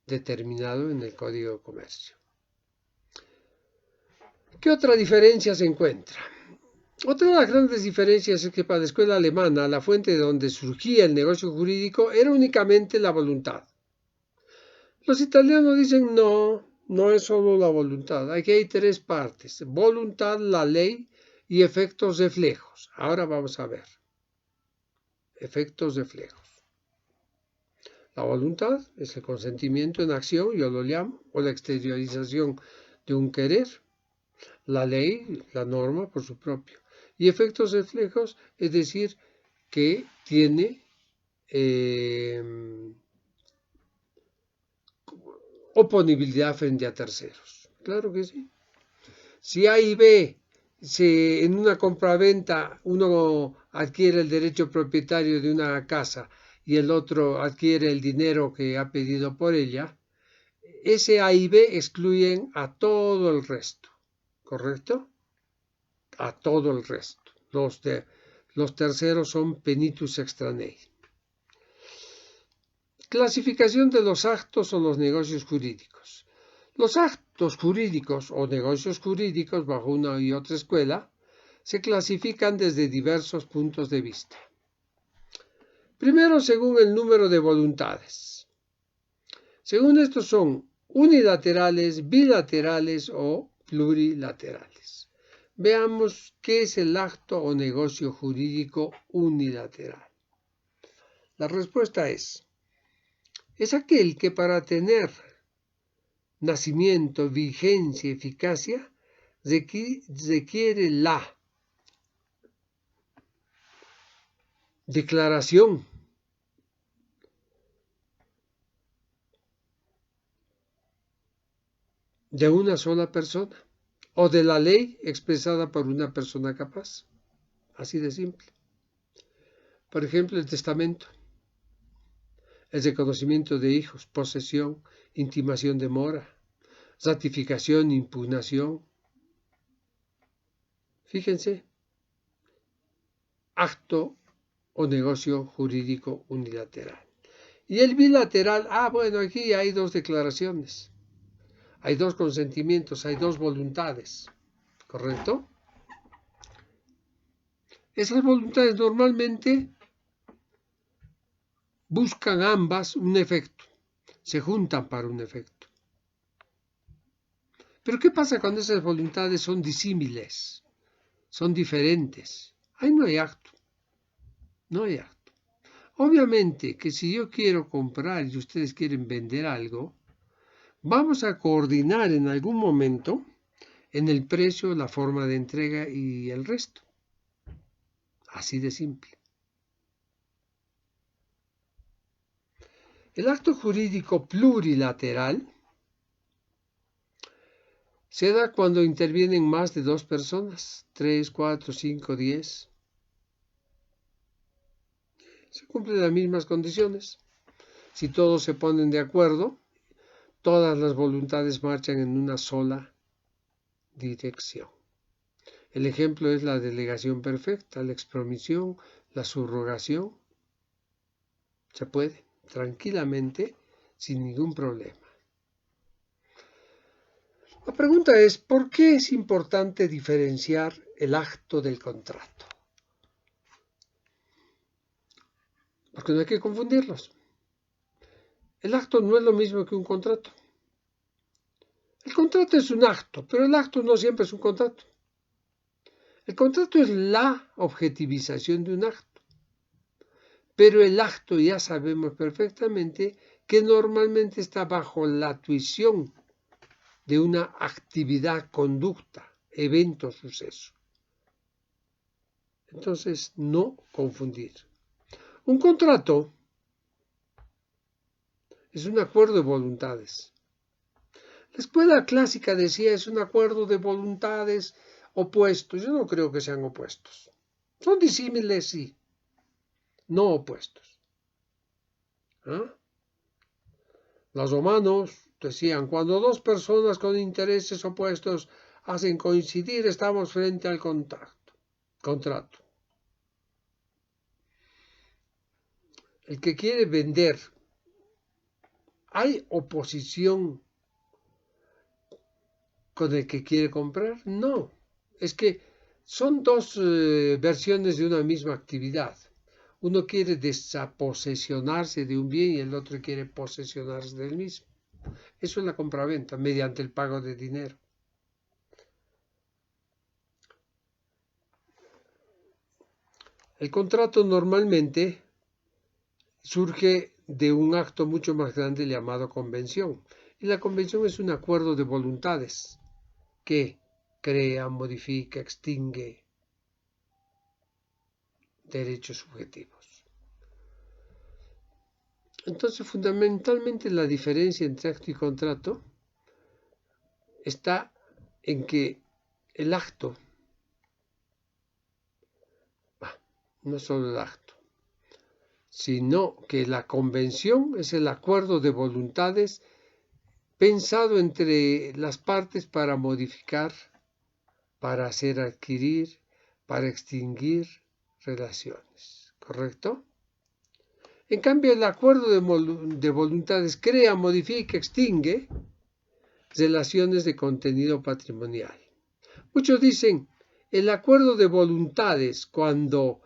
determinado en el Código de Comercio. ¿Qué otra diferencia se encuentra? Otra de las grandes diferencias es que para la escuela alemana la fuente de donde surgía el negocio jurídico era únicamente la voluntad. Los italianos dicen no es solo la voluntad, aquí hay tres partes, voluntad, la ley y efectos reflejos. Ahora vamos a ver, efectos reflejos. La voluntad es el consentimiento en acción, yo lo llamo, o la exteriorización de un querer. La ley, la norma por su propio. Y efectos reflejos, es decir, que tiene eh, oponibilidad frente a terceros. Claro que sí. Si A y B, en una compraventa uno adquiere el derecho propietario de una casa y el otro adquiere el dinero que ha pedido por ella, ese A y B excluyen a todo el resto, ¿correcto? A todo el resto. Los terceros son penitus extraneis. Clasificación de los actos o los negocios jurídicos. Los actos jurídicos o negocios jurídicos, bajo una y otra escuela, se clasifican desde diversos puntos de vista. Primero, según el número de voluntades. Según estos son unilaterales, bilaterales o plurilaterales. Veamos qué es el acto o negocio jurídico unilateral. La respuesta es aquel que para tener nacimiento, vigencia y eficacia requiere la declaración de una sola persona o de la ley expresada por una persona capaz. Así de simple. Por ejemplo, el testamento, el reconocimiento de hijos, posesión, intimación de mora, ratificación, impugnación. Fíjense, acto o negocio jurídico unilateral. Y el bilateral, bueno, aquí hay dos declaraciones, hay dos consentimientos, hay dos voluntades, ¿correcto? Esas voluntades normalmente buscan ambas un efecto, se juntan para un efecto. Pero ¿qué pasa cuando esas voluntades son disímiles, son diferentes? Ahí no hay acto, no hay acto. Obviamente que si yo quiero comprar y ustedes quieren vender algo, vamos a coordinar en algún momento en el precio, la forma de entrega y el resto. Así de simple. El acto jurídico plurilateral se da cuando intervienen más de dos personas, 3, 4, 5, 10. Se cumplen las mismas condiciones. Si todos se ponen de acuerdo, todas las voluntades marchan en una sola dirección. El ejemplo es la delegación perfecta, la expromisión, la subrogación. Se puede tranquilamente, sin ningún problema. La pregunta es, ¿por qué es importante diferenciar el acto del contrato? Porque no hay que confundirlos. El acto no es lo mismo que un contrato. El contrato es un acto, pero el acto no siempre es un contrato. El contrato es la objetivización de un acto. Pero el acto ya sabemos perfectamente que normalmente está bajo la tuición de una actividad, conducta, evento, suceso. Entonces, no confundir. Un contrato es un acuerdo de voluntades. La escuela clásica decía es un acuerdo de voluntades opuestos. Yo no creo que sean opuestos. Son disímiles, sí, no opuestos. ¿Ah? Los romanos decían, cuando dos personas con intereses opuestos hacen coincidir, estamos frente al contrato. El que quiere vender, ¿hay oposición con el que quiere comprar? No, es que son dos versiones de una misma actividad. Uno quiere desaposesionarse de un bien y el otro quiere posesionarse del mismo. Eso es la compraventa, mediante el pago de dinero. El contrato normalmente surge de un acto mucho más grande llamado convención. Y la convención es un acuerdo de voluntades que crea, modifica, extingue derechos subjetivos. Entonces, fundamentalmente la diferencia entre acto y contrato está en que el acto, no solo el acto, sino que la convención es el acuerdo de voluntades pensado entre las partes para modificar, para hacer adquirir, para extinguir relaciones. ¿Correcto? En cambio, el acuerdo de voluntades crea, modifica, extingue relaciones de contenido patrimonial. Muchos dicen, el acuerdo de voluntades cuando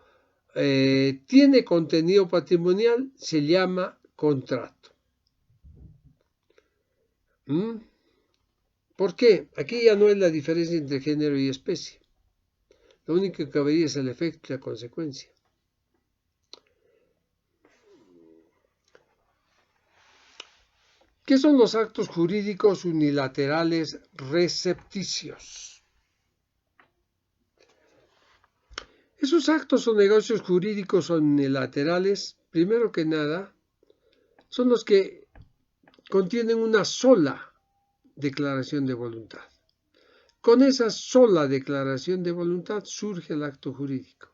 tiene contenido patrimonial se llama contrato. ¿Por qué? Aquí ya no es la diferencia entre género y especie. Lo único que cabería es el efecto y la consecuencia. ¿Qué son los actos jurídicos unilaterales recepticios? Esos actos o negocios jurídicos unilaterales, primero que nada, son los que contienen una sola declaración de voluntad. Con esa sola declaración de voluntad surge el acto jurídico.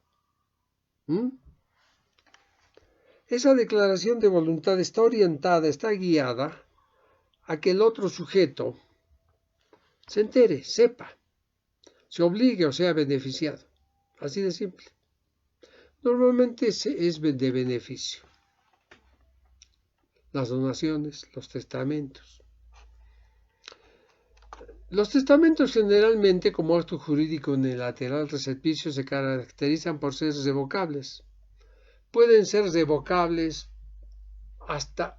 Esa declaración de voluntad está orientada, está guiada a que el otro sujeto se entere, sepa, se obligue o sea beneficiado. Así de simple. Normalmente es de beneficio. Las donaciones, los testamentos. Los testamentos generalmente, como acto jurídico unilateral recepticio, se caracterizan por ser revocables. Pueden ser revocables hasta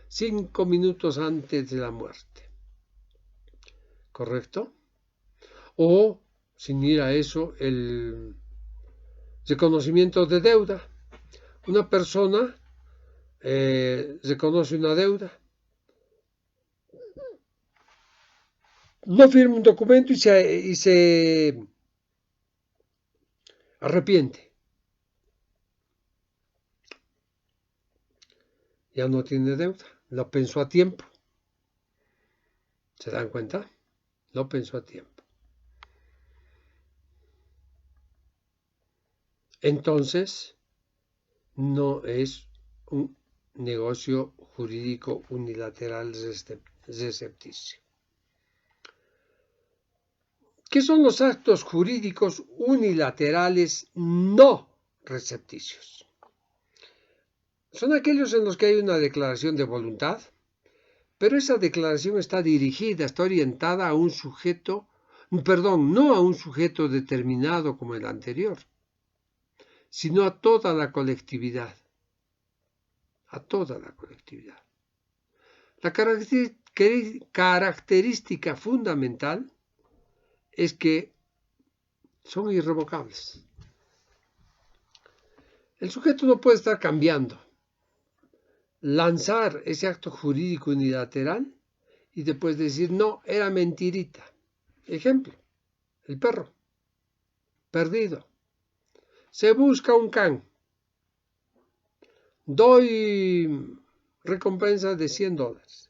5 minutos antes de la muerte. ¿Correcto? O, sin ir a eso, el reconocimiento de deuda. Una persona reconoce una deuda, no firma un documento y se arrepiente. Ya no tiene deuda, lo pensó a tiempo. ¿Se dan cuenta? Lo pensó a tiempo. Entonces, no es un negocio jurídico unilateral recepticio. ¿Qué son los actos jurídicos unilaterales no recepticios? Son aquellos en los que hay una declaración de voluntad, pero esa declaración está dirigida, está orientada a un sujeto, no a un sujeto determinado como el anterior, sino a toda la colectividad. A toda la colectividad. La característica fundamental es que son irrevocables. El sujeto no puede estar cambiando, lanzar ese acto jurídico unilateral y después decir, no, era mentirita. Ejemplo, el perro, perdido. Se busca un can. Doy recompensa de $100.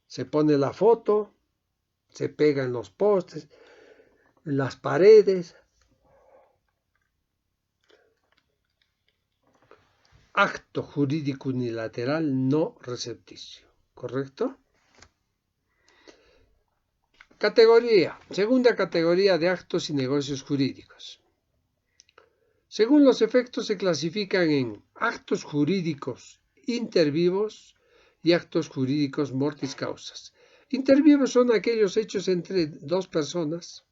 Se pone la foto, se pega en los postes, en las paredes. Acto jurídico unilateral no recepticio. ¿Correcto? Segunda categoría de actos y negocios jurídicos. Según los efectos se clasifican en actos jurídicos intervivos y actos jurídicos mortis causas. Intervivos son aquellos hechos entre dos personas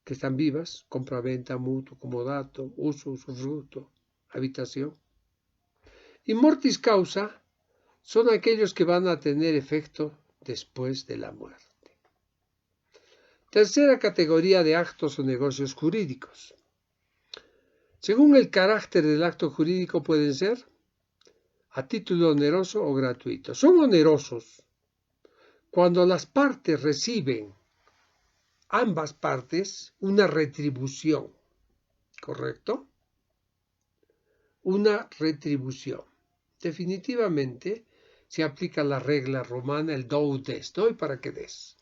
que están vivas, compra-venta, mutuo, comodato, uso, usufructo, habitación. Y mortis causa son aquellos que van a tener efecto después de la muerte. Tercera categoría de actos o negocios jurídicos. Según el carácter del acto jurídico pueden ser a título oneroso o gratuito. Son onerosos cuando las partes reciben, ambas partes, una retribución. ¿Correcto? Una retribución. definitivamente se aplica la regla romana, el do des, doy para que des.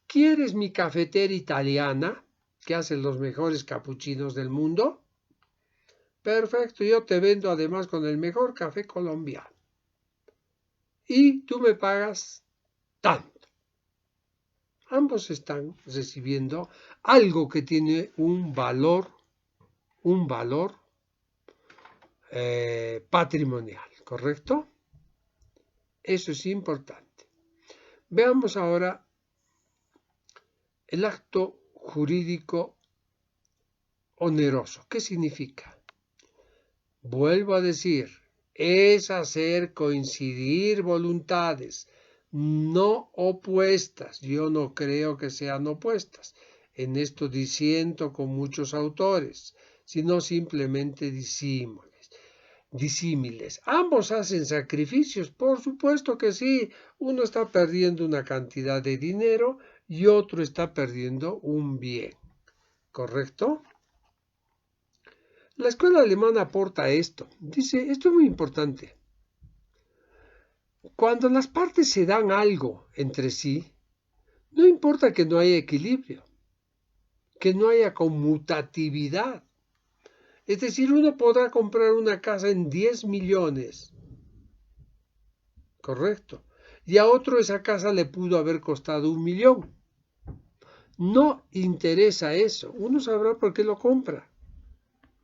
¿Quieres mi cafetera italiana, que hace los mejores capuchinos del mundo? Perfecto, yo te vendo además con el mejor café colombiano. Y tú me pagas tanto. Ambos están recibiendo algo que tiene un valor patrimonial, ¿correcto? Eso es importante. Veamos ahora el acto jurídico oneroso. ¿Qué significa? Vuelvo a decir, es hacer coincidir voluntades no opuestas. Yo no creo que sean opuestas. En esto disiento con muchos autores, sino simplemente disímiles. Ambos hacen sacrificios, por supuesto que sí. Uno está perdiendo una cantidad de dinero y otro está perdiendo un bien. ¿Correcto? La escuela alemana aporta esto. Dice, esto es muy importante. Cuando las partes se dan algo entre sí, no importa que no haya equilibrio, que no haya conmutatividad. Es decir, uno podrá comprar una casa en 10 millones. Correcto. Y a otro esa casa le pudo haber costado 1 millón. No interesa eso. Uno sabrá por qué lo compra.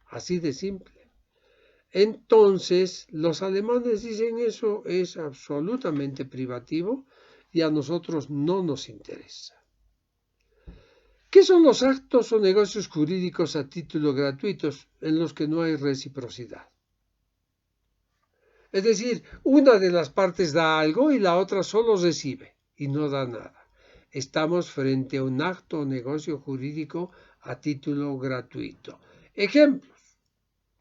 Así de simple. Entonces, los alemanes dicen eso es absolutamente privativo y a nosotros no nos interesa. ¿Qué son los actos o negocios jurídicos a título gratuitos en los que no hay reciprocidad? Es decir, una de las partes da algo y la otra solo recibe y no da nada. Estamos frente a un acto o negocio jurídico a título gratuito. Ejemplos: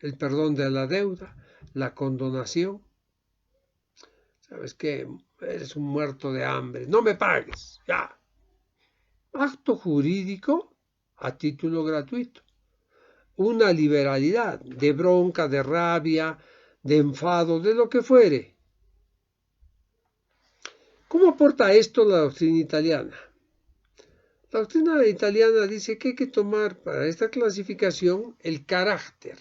el perdón de la deuda, la condonación. ¿Sabes qué? Eres un muerto de hambre, no me pagues, ya. Acto jurídico a título gratuito. Una liberalidad de bronca, de rabia, de enfado, de lo que fuere. ¿Cómo aporta esto la doctrina italiana? La doctrina italiana dice que hay que tomar para esta clasificación el carácter,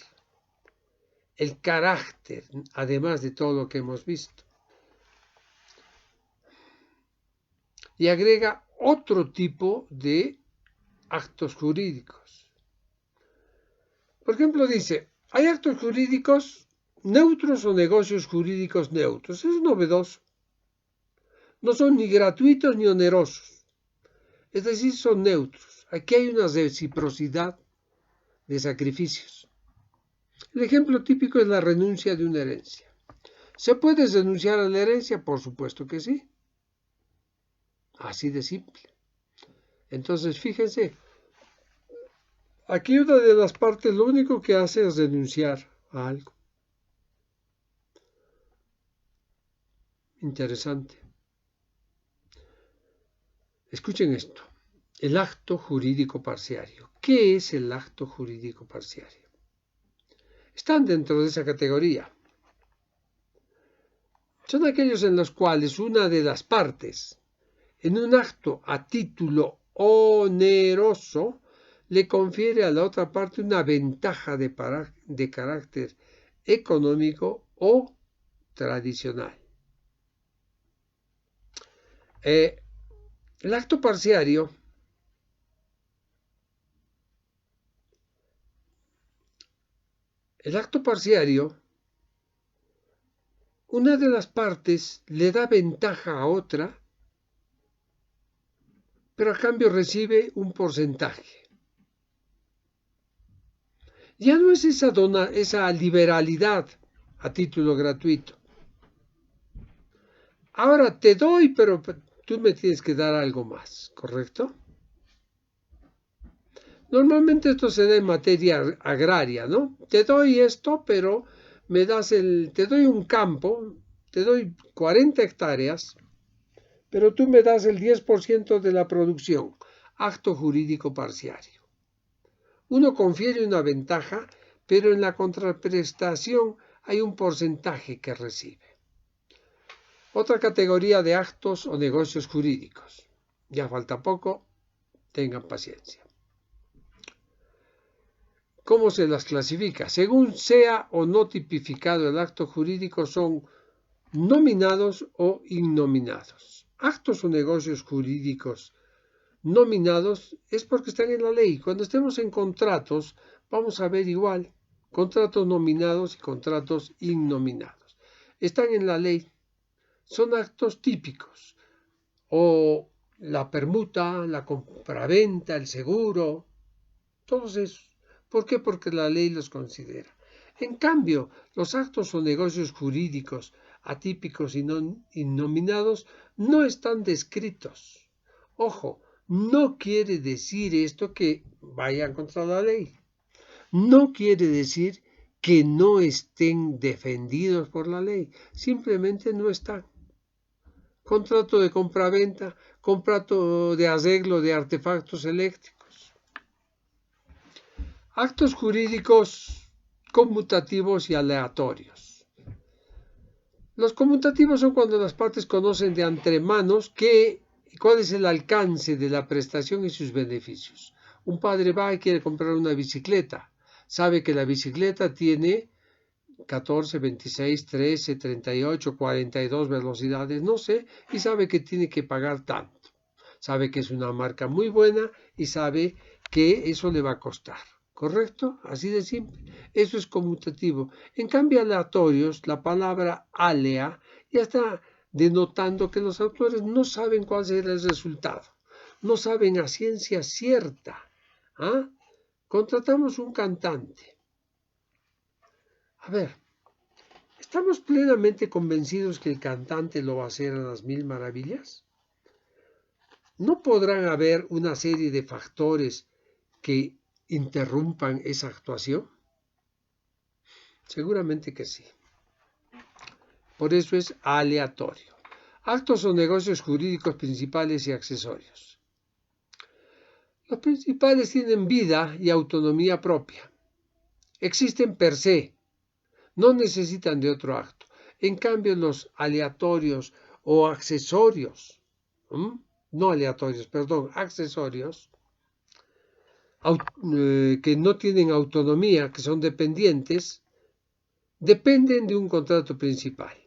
además de todo lo que hemos visto. Y agrega otro tipo de actos jurídicos. Por ejemplo, dice, hay actos jurídicos neutros o negocios jurídicos neutros. Es novedoso. No son ni gratuitos ni onerosos. Es decir, son neutros. Aquí hay una reciprocidad de sacrificios. El ejemplo típico es la renuncia de una herencia. ¿Se puede renunciar a la herencia? Por supuesto que sí. Así de simple. Entonces, fíjense, aquí una de las partes lo único que hace es renunciar a algo. Interesante. Escuchen esto. El acto jurídico parciario. ¿Qué es el acto jurídico parciario? Están dentro de esa categoría. Son aquellos en los cuales una de las partes, en un acto a título oneroso, le confiere a la otra parte una ventaja de carácter económico o tradicional. El acto parciario una de las partes le da ventaja a otra, pero a cambio recibe un porcentaje. Ya no es esa liberalidad a título gratuito. Ahora te doy, pero tú me tienes que dar algo más, ¿correcto? Normalmente esto se da en materia agraria, ¿no? Te doy esto, pero te doy un campo, te doy 40 hectáreas, pero tú me das el 10% de la producción. Acto jurídico parciario. Uno confiere una ventaja, pero en la contraprestación hay un porcentaje que recibe. Otra categoría de actos o negocios jurídicos. Ya falta poco, tengan paciencia. ¿Cómo se las clasifica? Según sea o no tipificado el acto jurídico, son nominados o innominados. Actos o negocios jurídicos nominados es porque están en la ley. Cuando estemos en contratos, vamos a ver igual contratos nominados y contratos innominados. Están en la ley. Son actos típicos. O la permuta, la compraventa, el seguro, todos esos. ¿Por qué? Porque la ley los considera. En cambio, los actos o negocios jurídicos atípicos y no innominados no están descritos. Ojo, no quiere decir esto que vayan contra la ley. No quiere decir que no estén defendidos por la ley. Simplemente no están. Contrato de compraventa, contrato de arreglo de artefactos eléctricos. Actos jurídicos conmutativos y aleatorios. Los conmutativos son cuando las partes conocen de antemano cuál es el alcance de la prestación y sus beneficios. Un padre va y quiere comprar una bicicleta. Sabe que la bicicleta tiene 14, 26, 13, 38, 42 velocidades, no sé, y sabe que tiene que pagar tanto. Sabe que es una marca muy buena y sabe que eso le va a costar. ¿Correcto? Así de simple. Eso es conmutativo. En cambio, aleatorios, la palabra alea ya está denotando que los autores no saben cuál será el resultado. No saben a ciencia cierta. ¿Ah? Contratamos un cantante. A ver, ¿estamos plenamente convencidos que el cantante lo va a hacer a las mil maravillas? ¿No podrán haber una serie de factores que interrumpan esa actuación? Seguramente que sí. Por eso es aleatorio. Actos o negocios jurídicos principales y accesorios. Los principales tienen vida y autonomía propia. Existen per se. No necesitan de otro acto. En cambio, los aleatorios o accesorios, accesorios, que no tienen autonomía, que son dependientes, dependen de un contrato principal.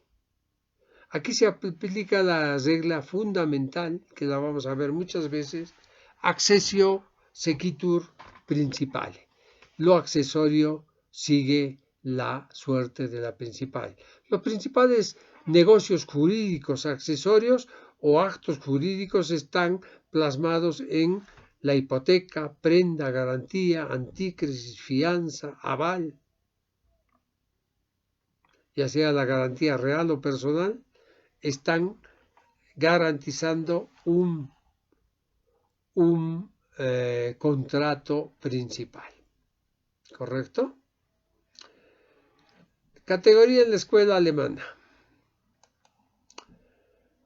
Aquí se aplica la regla fundamental, que la vamos a ver muchas veces, accessio sequitur principale. Lo accesorio sigue la suerte de la principal. Los principales negocios jurídicos accesorios o actos jurídicos están plasmados en la hipoteca, prenda, garantía, antícrisis, fianza, aval, ya sea la garantía real o personal, están garantizando un contrato principal. ¿Correcto? Categoría en la escuela alemana.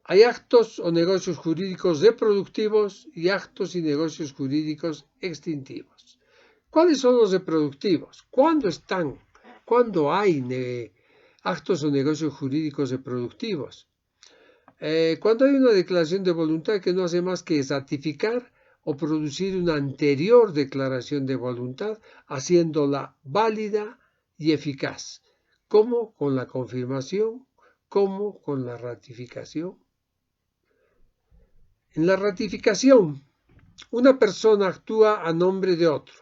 Hay actos o negocios jurídicos reproductivos y actos y negocios jurídicos extintivos. ¿Cuáles son los reproductivos? ¿Cuándo están? ¿Cuándo hay actos o negocios jurídicos reproductivos? Cuando hay una declaración de voluntad que no hace más que ratificar o producir una anterior declaración de voluntad, haciéndola válida y eficaz, como con la confirmación, como con la ratificación. En la ratificación, una persona actúa a nombre de otro,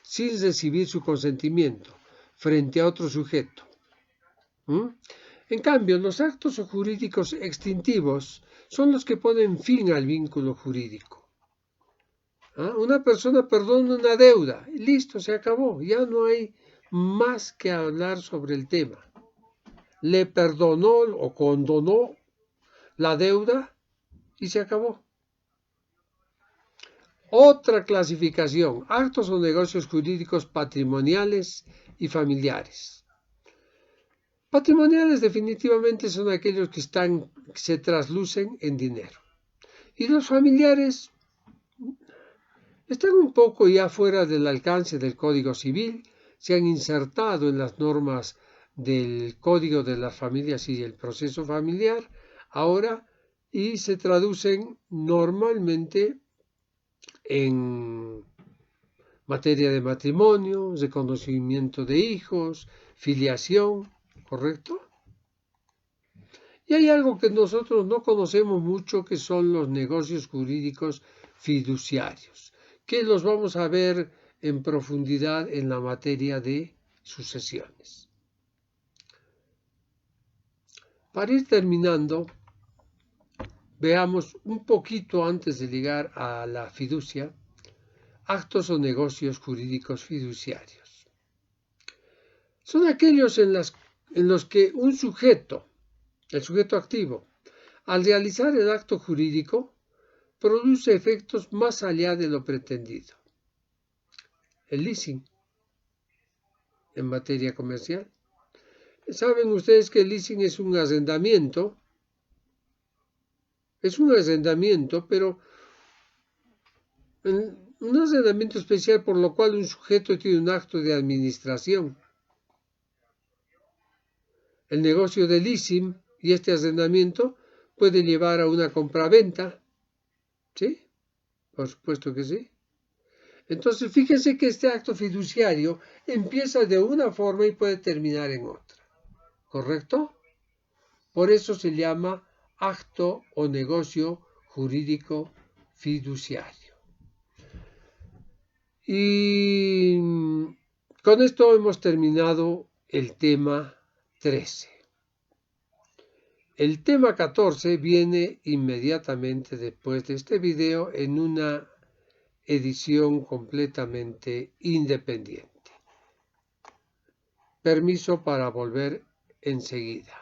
sin recibir su consentimiento, frente a otro sujeto. En cambio, los actos jurídicos extintivos son los que ponen fin al vínculo jurídico. Una persona perdona una deuda, y listo, se acabó, ya no hay más que hablar sobre el tema. Le perdonó o condonó la deuda y se acabó. Otra clasificación, actos o negocios jurídicos patrimoniales y familiares. Patrimoniales definitivamente son aquellos que se traslucen en dinero. Y los familiares están un poco ya fuera del alcance del Código Civil, se han insertado en las normas del Código de las Familias y el proceso familiar ahora, y se traducen normalmente en materia de matrimonio, reconocimiento de hijos, filiación, ¿correcto? Y hay algo que nosotros no conocemos mucho, que son los negocios jurídicos fiduciarios, que los vamos a ver en profundidad en la materia de sucesiones. Para ir terminando, veamos un poquito antes de llegar a la fiducia, actos o negocios jurídicos fiduciarios. Son aquellos en los que un sujeto, el sujeto activo, al realizar el acto jurídico, produce efectos más allá de lo pretendido. El leasing en materia comercial. Saben ustedes que el leasing es un arrendamiento. Es un arrendamiento, pero un arrendamiento especial por lo cual un sujeto tiene un acto de administración. El negocio de leasing y este arrendamiento puede llevar a una compraventa. ¿Sí? Por supuesto que sí. Entonces, fíjense que este acto fiduciario empieza de una forma y puede terminar en otra. ¿Correcto? Por eso se llama acto o negocio jurídico fiduciario. Y con esto hemos terminado el tema 13. El tema 14 viene inmediatamente después de este video en una edición completamente independiente. Permiso para volver enseguida.